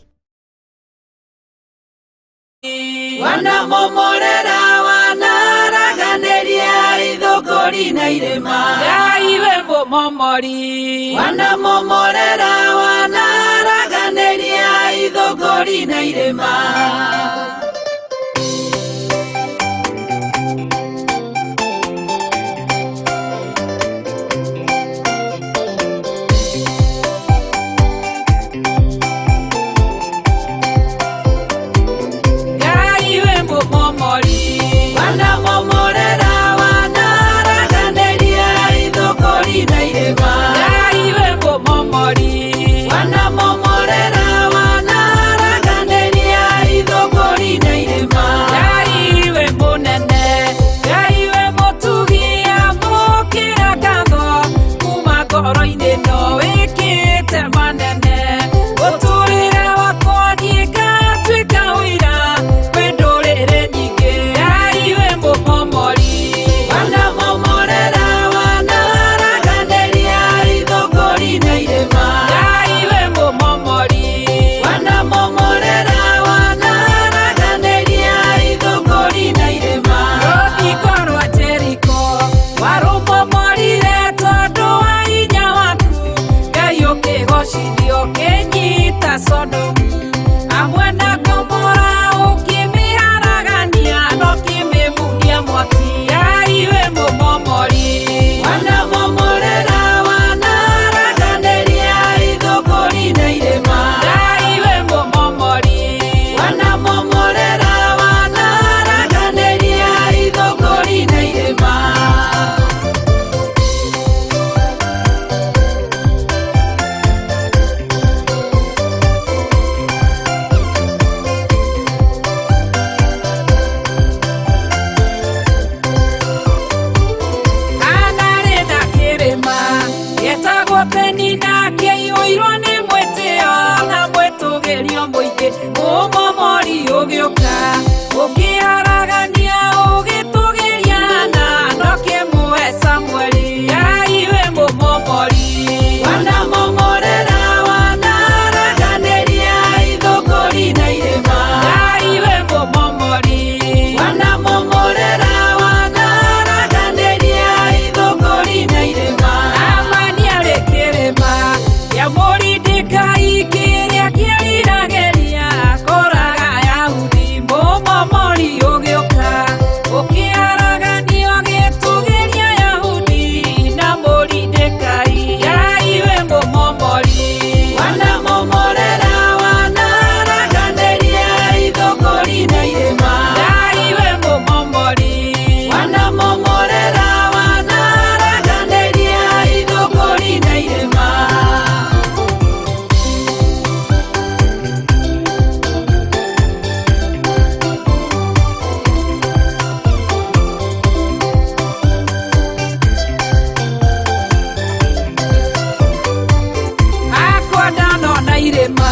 Wanamomorera wanaraganĩria ithũkũri na irĩma, Ngai wĩ mũmomori. wanamomorera wanaraganĩria ithũkũri na irĩma. no wikite manene uturire wakwa nĩngatwĩka ũira kwĩ ndũrĩrĩ nyingĩ Ngai we mũmomori wanamomorera wanaraganĩria ithũngũri na irĩma Ngai we mũmomori wanamomorera wanaraganĩria ithũngũri na irĩma rũthingo rwa Jeriko warũmomorire tondũ wa hinya waku Ngai ũkĩgocithio ũkĩnyita Sodomu hamwe na Gomora ũkĩmĩharagania na ũkĩmĩmunia mwaki Ngai we mũmomori wanamomorera wanaraganĩria ithũngũri na irĩma Ngai we mũmomori wanamomorera wanaraganĩria ithũngũri na irĩma Anarĩ na kĩrĩma gĩtagwo Penina kĩiyũirwo nĩ mwĩtĩo na mwĩtũgĩrio mũingĩ mũmomori ũgĩũka ũkĩharagania ũgĩtũgĩria na ndũkĩmũhe Samũeli Ngai we mũmomori wanamomorera wanaraganĩria ithũngũri na irĩma Ngai we mũmomori wanamomorera wanaraganĩria ithũngũri na irĩma Amani arĩ kĩrĩma gĩa Mũrindĩkai kĩrĩa kĩeriragĩria kũraga Ayahudi mũmomori ũgĩũka ũkĩharagania ũgĩtũgĩria Ayahudi na Mũrindĩkai Ngai we mũmomori wanamomorera wanaraganĩria ithũngũri na irĩma Ngai we mũmomori wanamomorera wanaraganĩria ithũngũri na irĩma akwa ndanona irĩma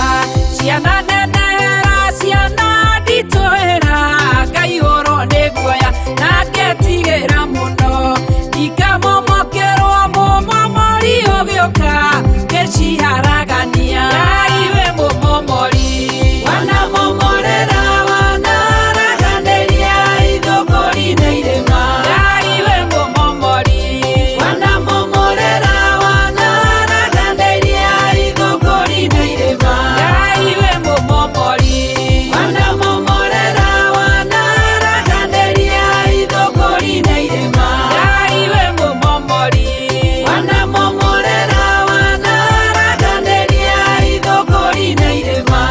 ciana nenehera ciana nditũhĩra ngaihũrwo nĩ guoya na ngetigĩra mũno ndikamomokerwo mũmomori ũgĩũka ngĩciharagania Ngai we mũmomori wanamomorera wanaraganĩria ithũngũri na irĩma Ngai we mũmomori wanamomorera wanaraganĩria ithũngũri na irĩma Ngai we mũmomori wanamomorera wanaraganĩria ithũngũri na irĩma Ngai we mũmomori wanamomorera wanaraganĩria ithũngũri na irĩma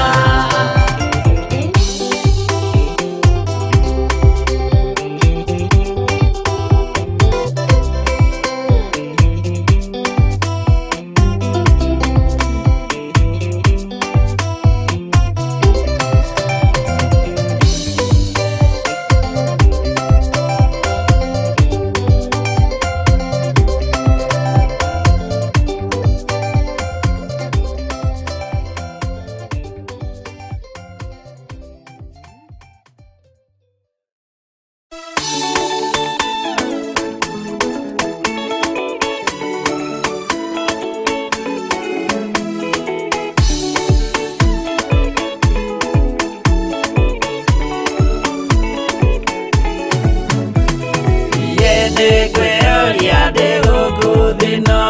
Nĩngwĩyũria ndĩ gũkũ thĩ ĩno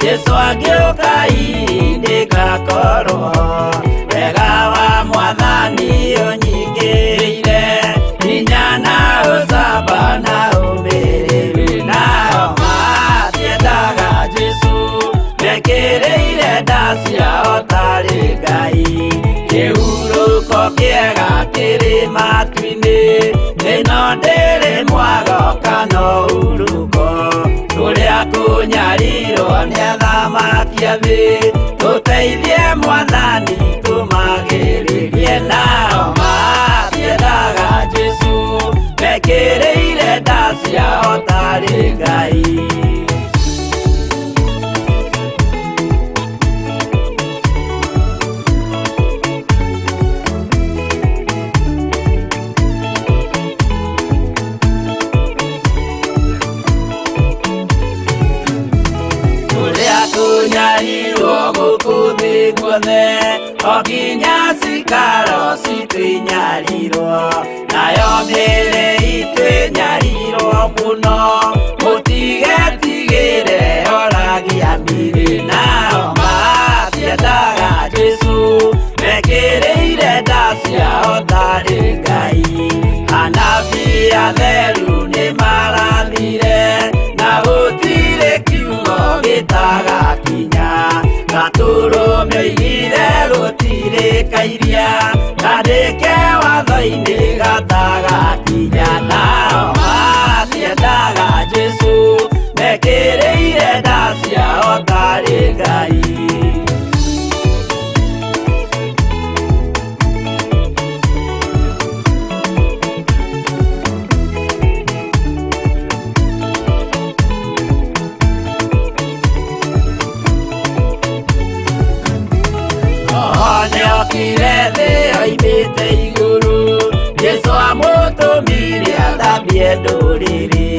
Jesũ agĩũka ndĩgakorwo wega wa Mwathani ũnyingĩrĩire hinya na ũcamba na ũmĩrĩru na homa ciendaga Jesũ mekĩrĩire nda ciao tarĩ Ngai kĩhurũko kĩega kĩrĩ matu-inĩ ĩno ndĩrĩ mwago kana ũruko tũrĩa kũnyarirwo nĩ athamaki a thĩ tũteithie Mwathani tũmagĩrĩrie nao matiendaga Jesũ mekĩrĩire nda ciao tarĩ Ngai oginya cikaro citwinyarirwo nayo mĩĩrĩ itwinyarirwo mũno mũtigetigĩre oragia mĩĩrĩ nao matiendaga Jesũ mekĩrĩire nda ciao tarĩ Ngai anabii atheru nĩ marathire na gũtirĩ kiugo gĩtagakinya gatũrũme oigire gũtirĩ kairia kandĩke watho-inĩ gatagakinya nao matiendaga Jesũ mekĩrĩire nda ciao tarĩ Ngai Kirete oimĩte igũrũ Jesũ amũtũmire athambie ndũrĩrĩ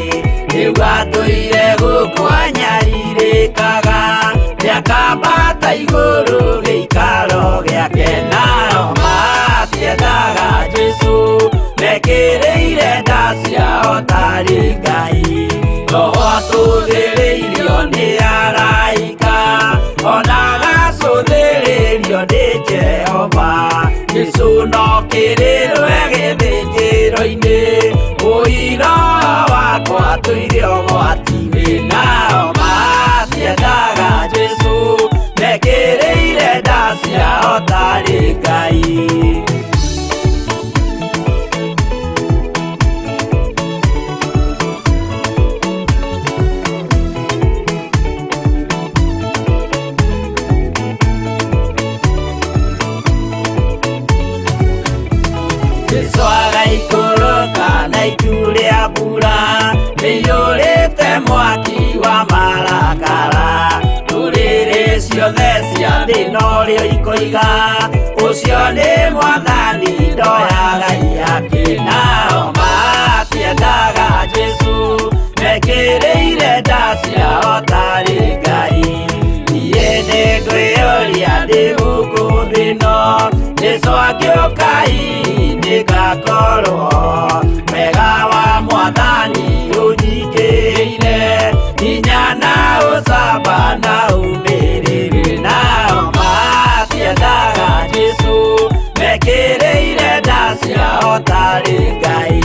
rĩu atũire gũkũ anyarirĩkaga nĩakambata igũrũ gĩikaro gĩake nao matiendaga Jesũ mekĩrĩire nda ciao tarĩ Ngai roho atũthĩrĩirio nĩ araika ona gacũthĩrĩrio nĩ Jehova Jesũ no kĩrĩrwe gĩthĩnjĩro-inĩ ũira wakwa tũire ũgwati-inĩ nao matiendaga Jesũ mekĩrĩire nda ciao tarĩ Ngai Jesũ agaikũrũka na itu rĩa mbura rĩiyũrĩte mwaki wa marakara ndũrĩrĩ ciothe cia thĩ norĩo ikoiga ũcio nĩ Mwathani ndoya Ngai yake nao matiendaga Jesũ mekĩrĩire nda ciao tarĩ Ngai niĩ nĩngwĩyũria ndĩ gũkũ thĩ ĩno Jesũ angĩũka nĩngakorwo wega wa Mwathani ũnyiingĩrĩire hinya na ũcamba na ũmĩrĩru nao matiendaga Jesũ mekĩrĩire nda ciao tarĩ Ngai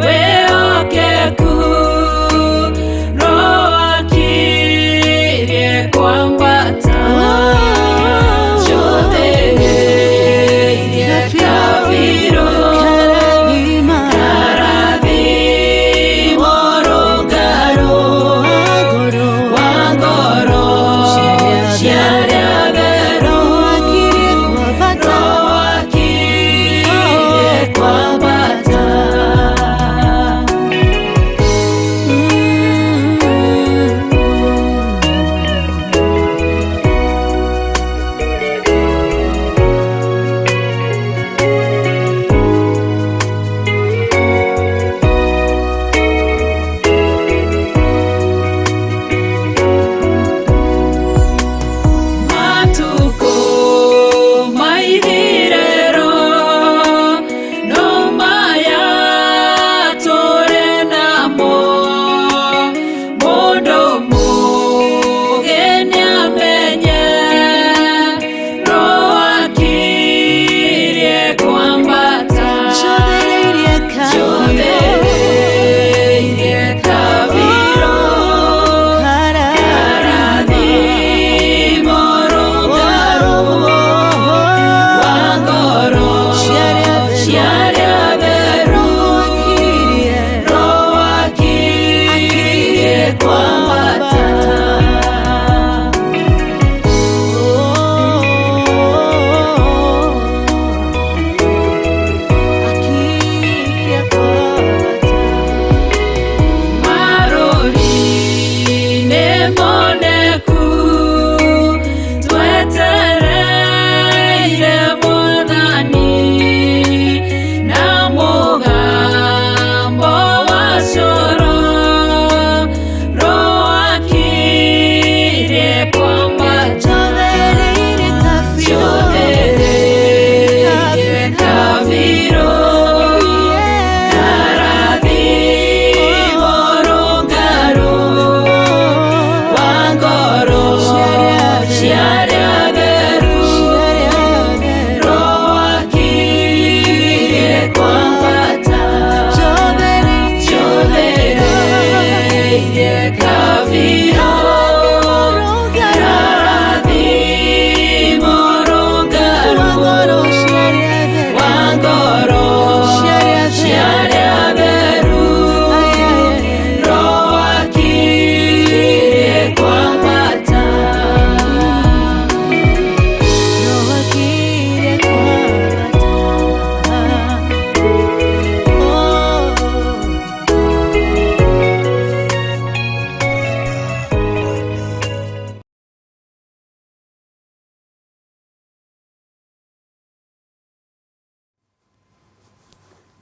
We'll get cool.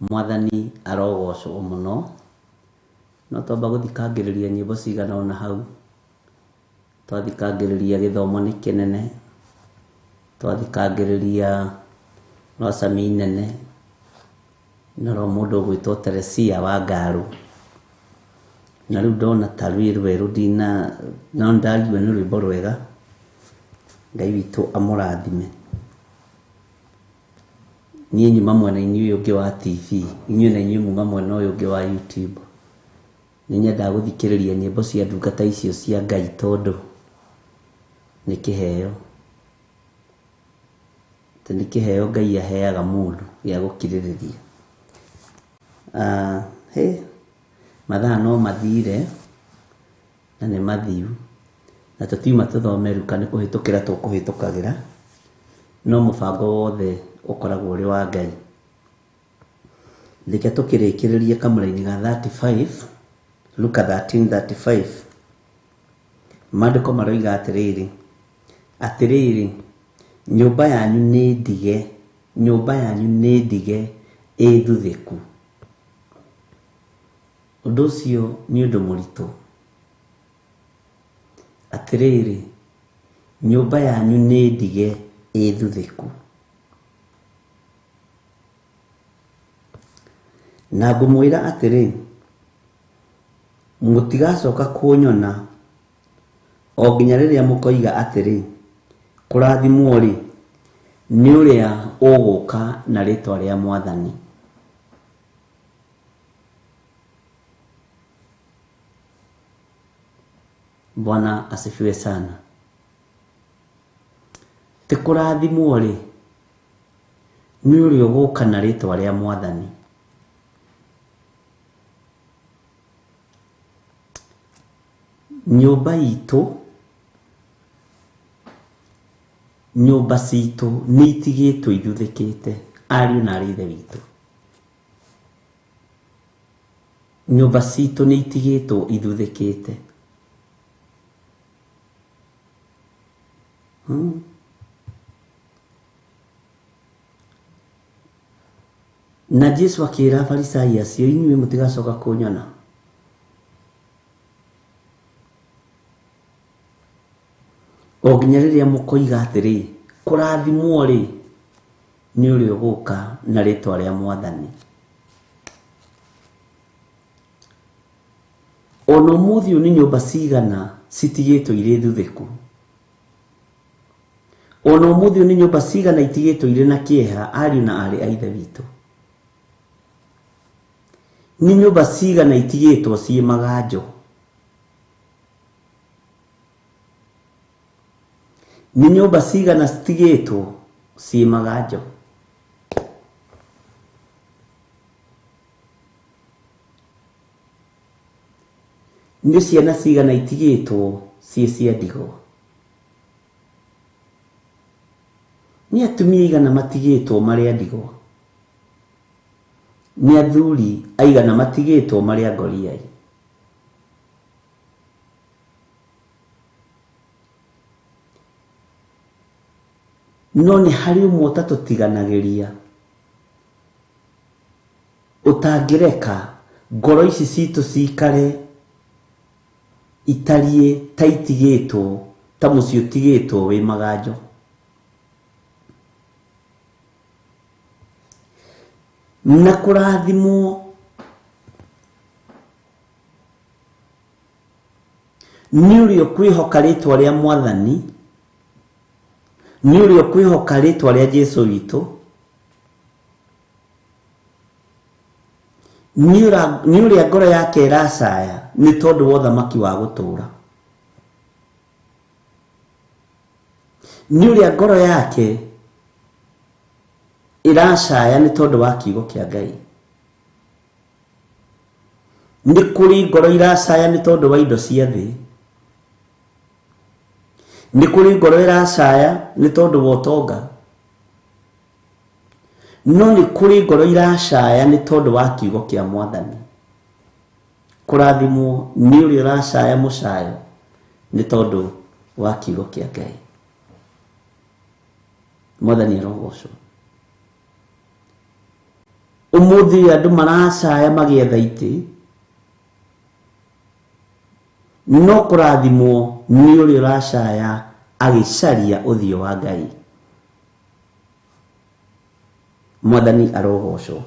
Mwathani arogocwo muno. No twamba guthikagiriria nyimbo cigana ona hau, twathikagiriria githomo ni kinene, twathikagiriria rocami nene na ro mundu gwitwo Teresia wa Ngaru. Na riu ndona ta rweru ndina no ndariwe ni rwimbo rwega. Ngai witu amurathime. Niĩ nyuma mwena-inĩ ũyũ ũngĩ wa TV, inyuĩ na inyuĩ muma mwena ũyũ ũngĩ wa YouTube. Nĩ nyendaga gũthikĩrĩria nyĩmbo cia ndungata icio cia Ngai tondũ nĩ kĩheo. Nĩ kĩheo Ngai aheaga mũndũ gĩa gũkirĩrĩria. Mathaa no mathire na nĩ mathiu. Na tũtiuma tũthome Luka nĩ kũhĩtũkĩra tũkũhĩtũkagĩra. No mũbango wothe ukoragwo uri wa Ngai. Reke tukirikiririe kamũra-inĩ ga 35, Luka 13:35. Maandĩko maroiga atĩrĩrĩ, nyũmba yanyu nĩ ndige ĩthuthĩku. Ũndũ ũcio nĩ ũndũ mũritũ. Atĩrĩrĩ, nyũmba yanyu nĩ ndige ĩthuthĩku. Na ngũmwĩra atĩrĩ, mũtigacoka kunyona o nginya rĩrĩa mũkoiga atĩrĩ, kũrathimwo rĩ nĩ ũrĩa ũgũka na rĩtwa rĩa Mwathani. Bwana asifiwe sana. Ti kũrathimwo rĩ nĩ ũrĩa ũgũka na rĩtwa rĩa Mwathani. Nyũmba citũ nĩ itigĩtwo ithuthĩkĩte, ariũ na arĩ ithe witũ. Nyũmba citũ nĩ itigĩtwo ithuthĩkĩte. Na Jesu akĩra Afarisai acio, inyuĩ mũtigacoka kũnyona. O nginya rĩrĩa mũkoiga atĩrĩ, kũrathimwo rĩ nĩ ũrĩa ũgũka na rĩtwa rĩa Mwathani. Ona ũmũthĩ nĩ nyũmba cigana citigĩtwo irĩ thuthĩku. Ona ũmũthĩ nĩ nyũmba cigana itigĩtwo irĩ na kĩeha, ariũ na arĩ a ithe witũ. Nĩ nyũmba cigana itigĩtwo ciĩ maganjo. Nĩ nyũmba cigana citigĩtwo ciĩ maganjo. nĩ ciana cigana itigĩtwo ciĩ cia ndigwa? Nĩ atumia aigana matigĩtwo marĩ a ndigwa? Nĩ athuri aigana matigĩtwo marĩ a ngoriai? No nĩ harĩ ũmwe ũtatũtiganagĩria, ũtangĩreka ngoro ici citũ cikare itariĩ ta itigĩtwo, ta mũciĩ ũtigĩtwo wĩ maganjo. Na kũrathimwo nĩ ũrĩa ũkwĩhoka rĩtwa rĩa Mwathani, nĩ ũrĩa ũkwĩhoka rĩtwa rĩa Jesũ witũ, nĩ ũrĩa ngoro yake ĩracaya nĩ tondũ wa ũthamaki wa gũtũũra, nĩ ũrĩa ngoro yake ĩracaya nĩ tondũ wa kiugo kĩa Ngai. Nĩ kũrĩ ngoro iracaya nĩ tondũ wa indo cia thĩ, nĩ kũrĩ ngoro iracaya nĩ tondũ wa ũtonga, no nĩ kũrĩ ngoro iracaya nĩ tondũ wa kiugo kĩa Mwathani. Kũrathimwo nĩ ũrĩa ũracaya mũcayo nĩ tondũ wa kiugo kĩa Ngai. Mwathani arogocwo. Ũmũthĩ andũ maracaya magĩetha itĩ, no kũrathimwo nĩ ũrĩa ũracaya agĩcaria ũthiũ wa Ngai. Mwathani arogocwo.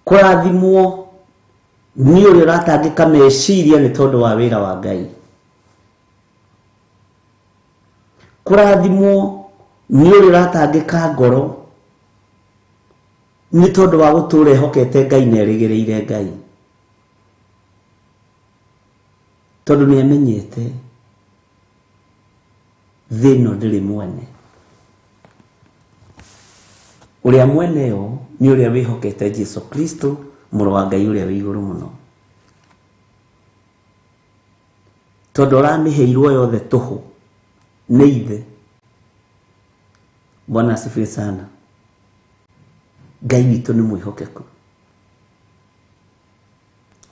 Kũrathimwo nĩ ũrĩa ũratangĩka meciria nĩ tondũ wa wĩra wa Ngai. Kũrathimwo nĩ ũrĩa ũratangĩka ngoro nĩ tondũ wa gũtũũra ehokete Ngai na erĩgĩrĩire Ngai, tondũ nĩ amenyete thĩ ĩno ndĩrĩ mwene. Ũrĩa mwene yo nĩ ũrĩa wĩhokete Jesũ Kristo, mũrũ wa Ngai ũrĩa wĩ igũrũ mũno, tondũ aramĩheirwo yothe tũhũ nĩ ithe. Bwana asifiwe sana. Ngai witũ nĩ mwĩhokeku.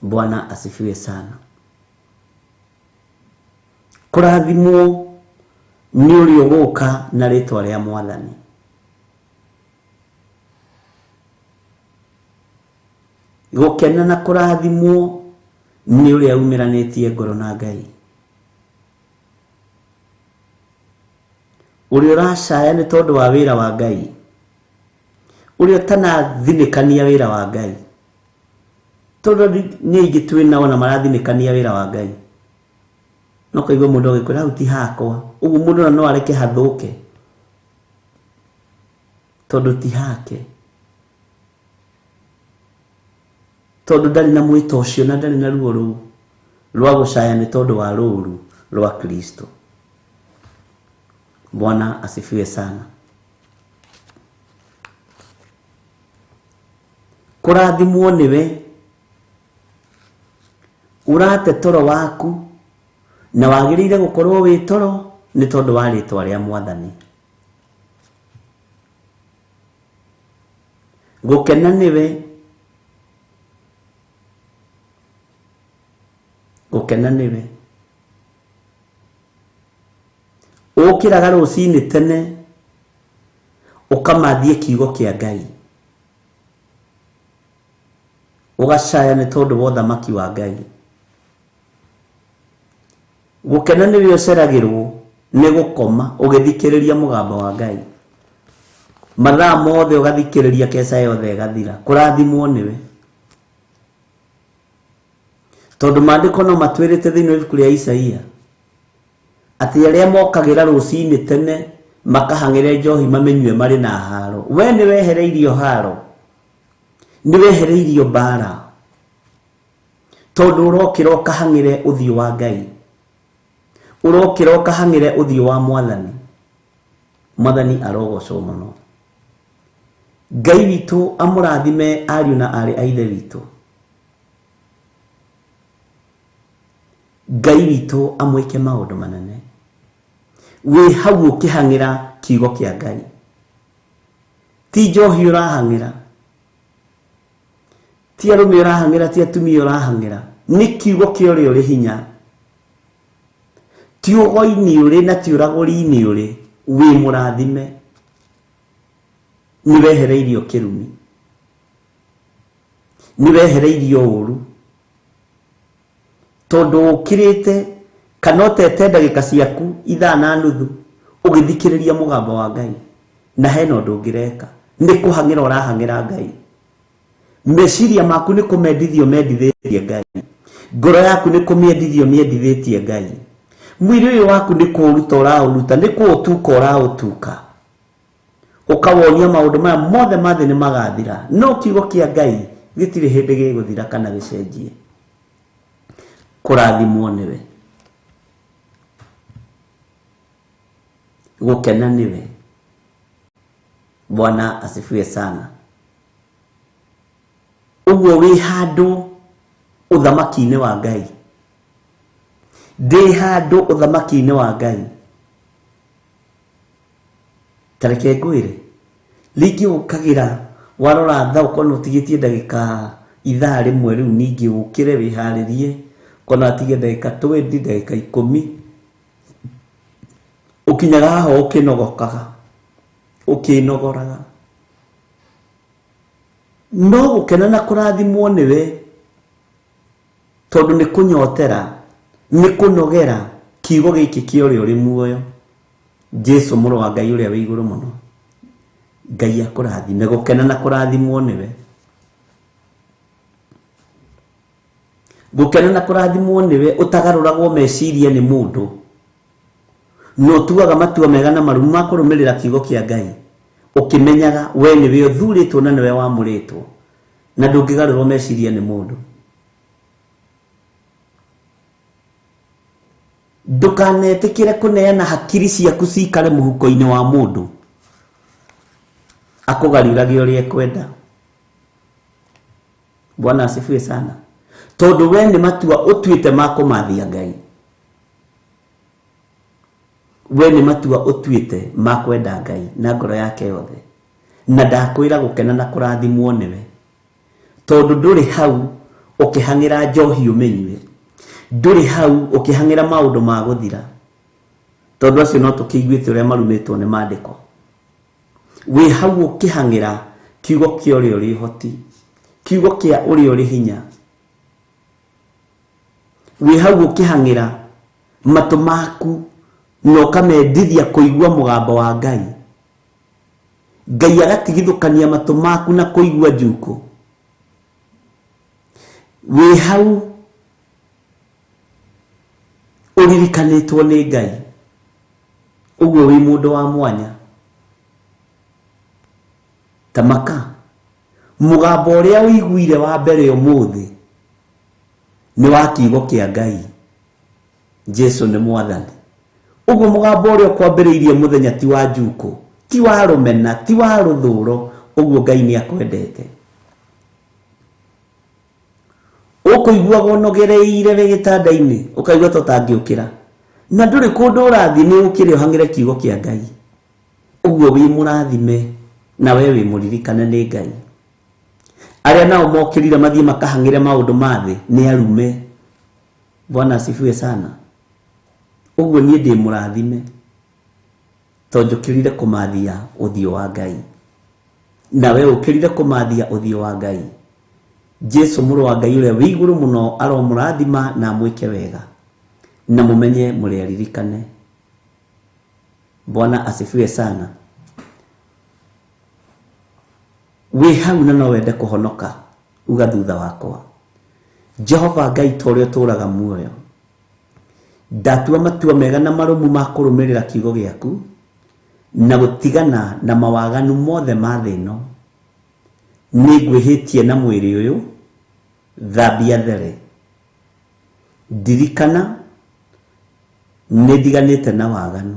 Bwana asifiwe sana. Kũrathimwo nĩ ũrĩa ũgũka na rĩtwa rĩa Mwathani. Gũkena na kũrathimwo nĩ ũrĩa umiranĩtie ngoro na Ngai. Ũrĩa ũracaya nĩ tondũ wa wĩra wa Ngai, ũrĩa ũtanathinĩkania wĩra wa Ngai, tondũ nĩ aingĩ twĩ nao na marathinĩkania wĩra wa Ngai. No kaigua mũndũ agĩkwĩra hau ti hakwa, ũguo mũndũ no areke hathũke tondũ ti hake, tondũ ndarĩ na mwĩto ũcio na ndarĩ na ruo rũu rwa gũcaya nĩ tondũ wa rũũru rwa Kristo. Bwana asifiwe sana. Kũrathimwo nĩwe ũrate toro waku na wagĩrĩire gũkorwo wĩ toro nĩ tondũ wa rĩtwa rĩa Mwathani. Gũkena nĩwe, gũkena nĩwe ũkĩraga rũcinĩ tene ũkamathie kiugo kĩa Ngai, ũgacaya nĩ tondũ wa ũthamaki wa Ngai. Gũkena nĩwe ũceragĩrwo nĩ gũkoma ũgĩthikĩrĩria mũgambo wa Ngai, mathaa mothe ũgathikĩrĩria, keca yothe ĩgathira. Kũrathimwo nĩwe, tondũ maandĩko no matwĩrĩte thĩinĩ wa ibuku rĩa Isaia atĩ arĩa mokagĩra rũcinĩ tene makahang'ĩre njohi mamenyue marĩ na haro. We nĩ wehereirio haro, nĩ wehereirio mbara, tondũ ũrokĩra ũkahang'ĩre ũthiũ wa Ngai, ũrokĩra ũkahang'ĩre ũthiũ wa Mwathani. Mwathani arogocwo mũno. Ngai witũ amũrathime ariũ na arĩ a ithe witũ. Ngai witũ amwĩke maũndũ manene. Wĩ hau ũkĩhang'ĩra kiugo kĩa Ngai. Ti njohi ũrahang'ĩra, ti arũme ũrahang'ĩra, ti atumia ũrahang'ĩra, nĩ kiugo kĩa ũrĩa ũrĩ hinya. Ti ũgoi-inĩ ũrĩ na ti ũragũri-inĩ ũrĩ, wĩ mũrathime. Nĩ wehereirio kĩrumi, nĩ wehereirio ũũru, tondũ ũkĩrĩte kana ũtete ndagĩka ciaku 5:30 ũgĩthikĩrĩria mũgambo wa Ngai, na hena ũndũ ũngĩreka. Nĩ kũhang'ĩra ũrahang'ĩra Ngai. Meciria maku nĩ kũmendithio mendithĩtie Ngai. Ngoro yaku nĩ kũmĩendithio mĩendithĩtie Ngai. Mwĩrĩ ũyũ waku nĩ kũũruta ũraũruta, nĩ kũũtuka ũraũtuka. Ũkawonia maũndũ maya mothe mathĩ nĩ magathira, no kiugo kĩa Ngai gĩtirĩ hĩndĩ gĩgũthira kana gĩcenjie. Kũrathimwo nĩwe, gũkena nĩwe. Bwana asifiwe sana. Ũguo wĩ handũ ũthamaki-inĩ wa Ngai. Ndĩ handũ ũthamaki-inĩ wa Ngai. Tareke ngwĩre, rĩngĩ ũkagĩra warora tha ũkona ũtigĩtie ndagĩka 1 rĩu ningĩ ũkĩre wĩharĩrie, ũkona atige ndagĩka 20, ndagĩka 10, ũkinyaga haha ũkĩnogokaga, ũkĩnogoraga. No gũkena na kũrathimwo nĩwe, tondũ nĩ kũnyotera, nĩ kũnogera kiugo gĩkĩ kĩa ũrĩa ũrĩ muoyo, Jesu mũrũ wa Ngai ũrĩa wĩ igũrũ mũno. Ngai akũrathime. Gũkena na kũrathimwo nĩwe. Gũkena na kũrathimwo nĩwe ũtagarũragwo meciria nĩ mũndũ, no tuaga matua mega na marumu ma kũrũmĩrĩra kiugo kĩa Ngai, ũkĩmenyaga we nĩwe ũthurĩtwo na nĩwe wamũrĩtwo, na ndũngĩgarũrwo meciria nĩ mũndũ. Ndũkanetĩkĩre kũneana hakiri ciaku cikare mũhuko-inĩ wa mũndũ akũgariũrage ũrĩa ekwenda. Bwana asifiwe sana. Tondũ we nĩ matua ũtuĩte ma kũmathia Ngai. We nĩ matua ũtuĩte ma kwenda Ngai na ngoro yake yothe, na ndakwĩra gũkena na kũrathimwo nĩwe, tondũ ndũrĩ hau ũkĩhang'ĩra njohi ũmĩnyue, ndũrĩ hau ũkĩhang'ĩra maũndũ ma gũthira, tondũ acio no tũkĩiguĩte ũrĩa marumĩtwo nĩ maandĩko. Wĩ hau ũkĩhang'ĩra kiugo kĩa ũrĩa ũrĩ hoti, kiugo kĩa ũrĩa ũrĩ hinya. Wĩ hau ũkĩhang'ĩra matũ maku na ũkamendithia kũigua mũgambo wa Ngai. Ngai agatigithũkania matũ maku na kũigua njuko. Wĩ hau ũririkanĩtwo nĩ Ngai. Ũguo wĩ mũndũ wa mwanya. Tamaka mũgambo ũrĩa ũiguire wa mbere ũmũthĩ nĩ wa kiugo kĩa Ngai. Jesu nĩ Mwathani. Ũguo mũgambo ũrĩa ũkwambĩrĩirie mũthenya ti wa njuko, ti wa rũmena, ti wa rũthũro. Ũguo Ngai nĩ akwendete. Ũkũiguaga ũnogereire wĩ gĩtanda-inĩ, ũkaigua ta ũtangĩũkĩra, na ndũrĩ kũndũ ũrathiĩ, nĩ ũkĩre ũhang'ĩre kiugo kĩa Ngai. Ũguo wĩ mũrathime, na we wĩ mũririkane nĩ Ngai. Arĩa nao mokĩrire mathiĩ makahang'ĩre maũndũ ma thĩ nĩ arume. Bwana asifiwe sana. Ũguo niĩ ndĩ mũrathime, tondũ njũkĩrire kũmathia ũthiũ wa Ngai, na we ũkĩrire kũmathia ũthiũ wa Ngai. Jesu mũrũ wa Ngai ũrĩa wĩ igũrũ mũno aromũrathima na amwĩke wega, na mũmenye mũrĩ aririkane. Bwana asifiwe sana. Wĩ hau na no wende kũhonoka, uga thutha wakwa. Jehova Ngai ta ũrĩa ũtũũraga muoyo, ndatua matua mega na marũmu ma kũrũmĩrĩra kiugo gĩaku na gũtigana na mawaganu mothe ma thĩ ĩno. Nĩ ngwĩhĩtie na mwĩrĩ ũyũ, thambia there. Ndirikana nĩ ndiganĩte na waganu,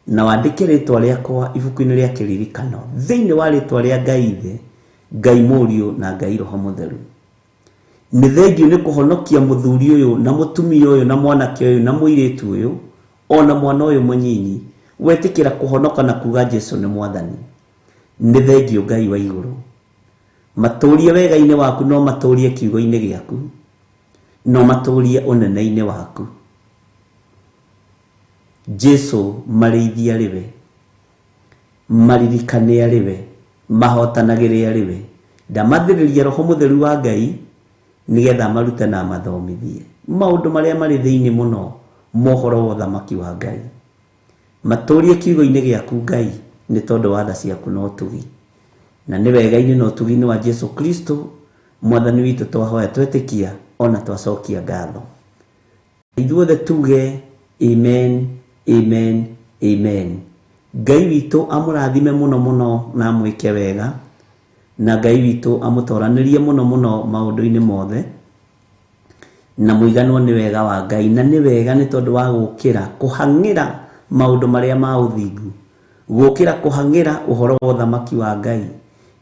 na wandike rĩtwa rĩakwa ibuku-inĩ rĩa kĩririkano thĩinĩ wa rĩtwa rĩa Ngai Ithe, Ngai Mũriũ na Ngai Roho Mũtheru. Nĩ thengiũ nĩ kũhonokia mũthuri ũyũ na mũtumia ũyũ na mwanake ũyũ na mũirĩtu ũyũ ona mwana ũyũ mũnyinyi wetĩkĩra kũhonoka na kuga Jesũ nĩ Mwathani. Nĩ thengiũ Ngai wa igũrũ. Matũrie wega-inĩ waku no matũrie kiugo-inĩ gĩaku, no matũrie ũnene-inĩ waku. Jesũ marĩithia rĩwe, maririkane arĩwe, mahotanagĩre arĩwe. Ndamathĩrĩria Roho Mũtheru wa Ngai nigetha marute na mathomithie maũndũ marĩa marĩ thĩinĩ mũno mohoro wa ũthamaki wa Ngai. Matũrie kiugo-inĩ gĩaku Ngai nĩ tondũ wa tha ciaku no tugi, na nĩ wega-inĩ no tugi-inĩ wa Jesũ Kristo Mwathani witũ twahoya twetĩkia ona twacokia ngatho. Ithuothe tuge amen, amen, amen. Ngai witũ amũrathime mũno mũno na amwĩke wega, na Ngai witũ amũtoranĩrie mũno mũno maũndũ-inĩ mothe, na mũiganwo nĩ wega wa Ngai, na nĩ wega nĩ tondũ wa gũkĩra kũhang'ĩra maũndũ marĩa ma ũthingu, gũkĩra kũhang'ĩra ũhoro wa ũthamaki wa Ngai.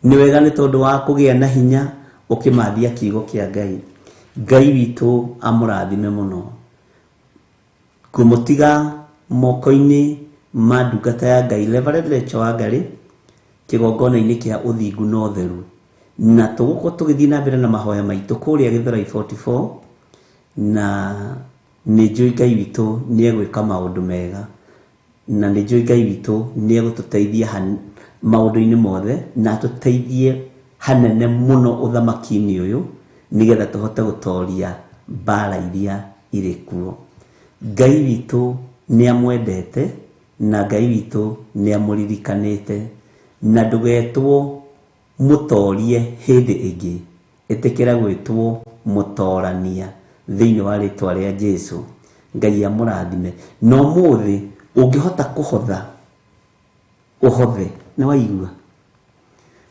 Nĩ wega nĩ tondũ wa kũgĩa na hinya ũkĩmathia kiugo kĩa Ngai. Ngai witũ amũrathime mũno. Kũmũtiga moko-inĩ ma ndungata ya Ngai Reverend Rachel Wangarĩ kĩgongona-inĩ kĩa ũthingu na ũtheru, na tũgũkorwo tũgĩthiĩ na mbere na mahoya maitũ kũrĩa Gĩthũrai 44, na nĩ njũĩ Ngai witũ nĩ egwĩka maũndũ mega, na nĩ njũĩ Ngai witũ nĩ egũtũteithia maũndũ-inĩ mothe, na tũteithie hanene mũno ũthamaki-inĩ ũyũ nigetha tũhote gũtoria mbara iria irĩ kuo. Ngai witũ nĩ amwendete na Ngai witũ nĩ amũririkanĩte, na ndũgetwo mũtorie hĩndĩ ĩngĩ, ĩtĩkĩra gwĩtwo mũtorania thĩinĩ wa rĩtwa rĩa Jesũ. Ngai amũrathime. No mũthĩ ũngĩhota kũhotha ũhothe, na waigua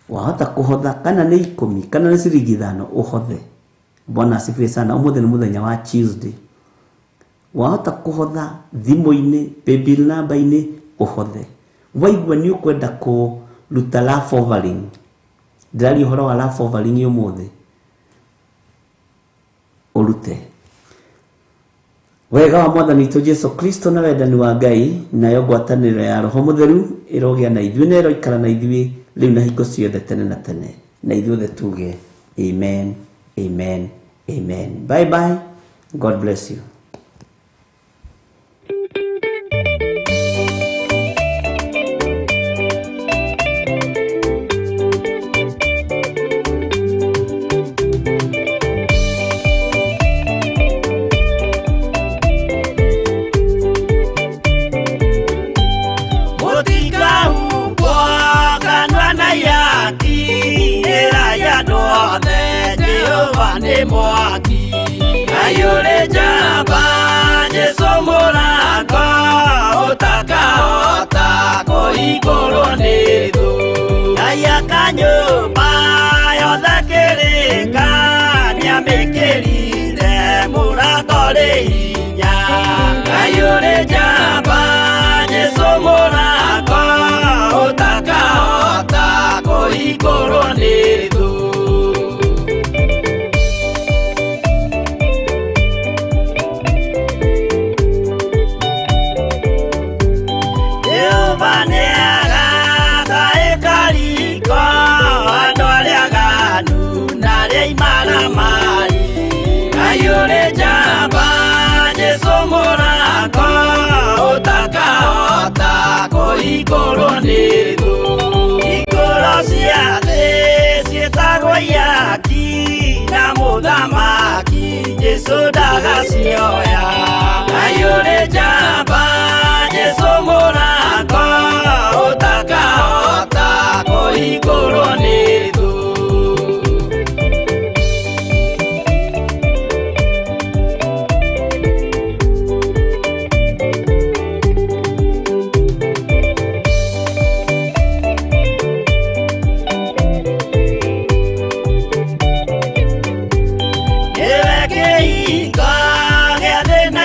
wahota kũhotha, kana nĩ 10 kana nĩ ciringi 5 ũhothe. Bwana asifiwe sana. Ũmũthĩ nĩ mũthenya wa Tuesday. Wahota kũhotha thimũ-inĩ, paybill number-inĩ ũhothe. Waigua nĩ ũkwenda kũruta love offering, ndĩraria ũhoro wa love offering ũmũthĩ, ũrute. Wega wa Mwathani witũ Jesũ Kristo na wendani wa Ngai nayo ngwatanĩro ya Roho Mũtheru ĩrogĩa na ithuĩ na ĩroikara na ithuĩ rĩu na hingo ciothe tene na tene. Na ithuothe tuge amen, amen, amen. Bye bye. God bless you. Mwaki ayure jamba Jesũ mũrango ũtakahota kũhingũrwo nĩ thũ. Ngai akanyũmba yothe kĩrĩka nĩamĩkĩrire mũrango rĩ hinya. Ayure jamba Jesũ mũrango ũtakahota kũhingũrwo nĩ thũ. Ayure jamba Jesũ mũrango ũtakahota kũhingũrwo nĩ thũ. Hingũro cia thĩ ciĩtagwo ihaki na mũthamaki Jesũ ndagacioya. Ayure jamba Jesũ mũrango ũtakahota kũhingũrwo nĩ thũ.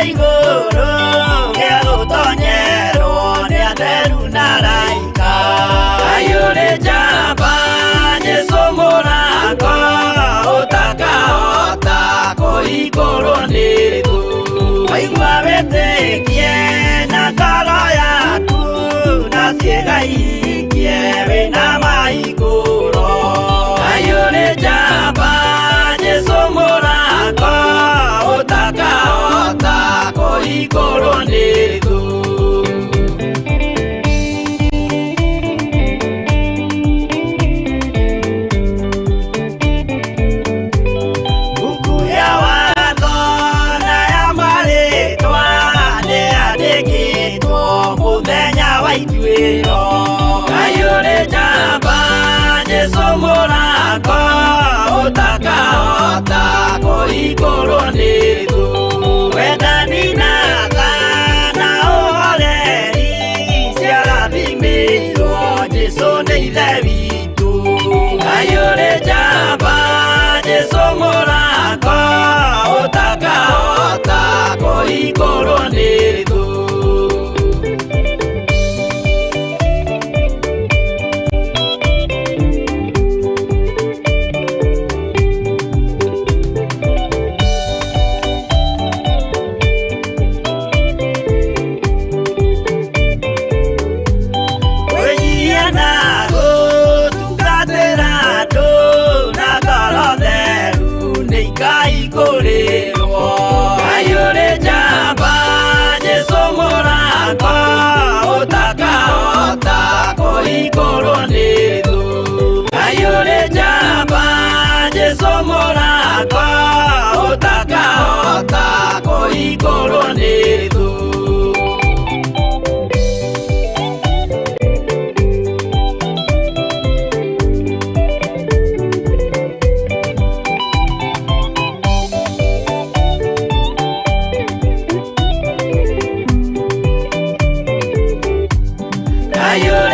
Igũrũ gĩa gũtonyerwo nĩ igũrũ nĩ thũ. Waigua wĩtĩkie na ngoro yaku na ciĩga ikie wĩna mahingũro. Ngai ũrĩ njamba, Jesũ mũrango ũtakahota kũhingũrwo nĩ thũ. Ngai ũrĩ njamba, Jesũ mũrango ũtakahota kũhingũrwo nĩ thũ. Wendani na tha na ũhoreri ciarathimĩirwo, Jesũ nĩ ithe witũ. Ngai ũrĩ njamba, Jesũ mũrango ũtakahota kũhingũrwo nĩ thũ. Ngai ũrĩ njamba, Jesũ mũrango ũtakahota kũhingũrwo nĩ thũ. Ngai ũrĩ njamba, Jesũ mũrango ũtakahota kũhingũrwo nĩ thũ. Ngai ũrĩ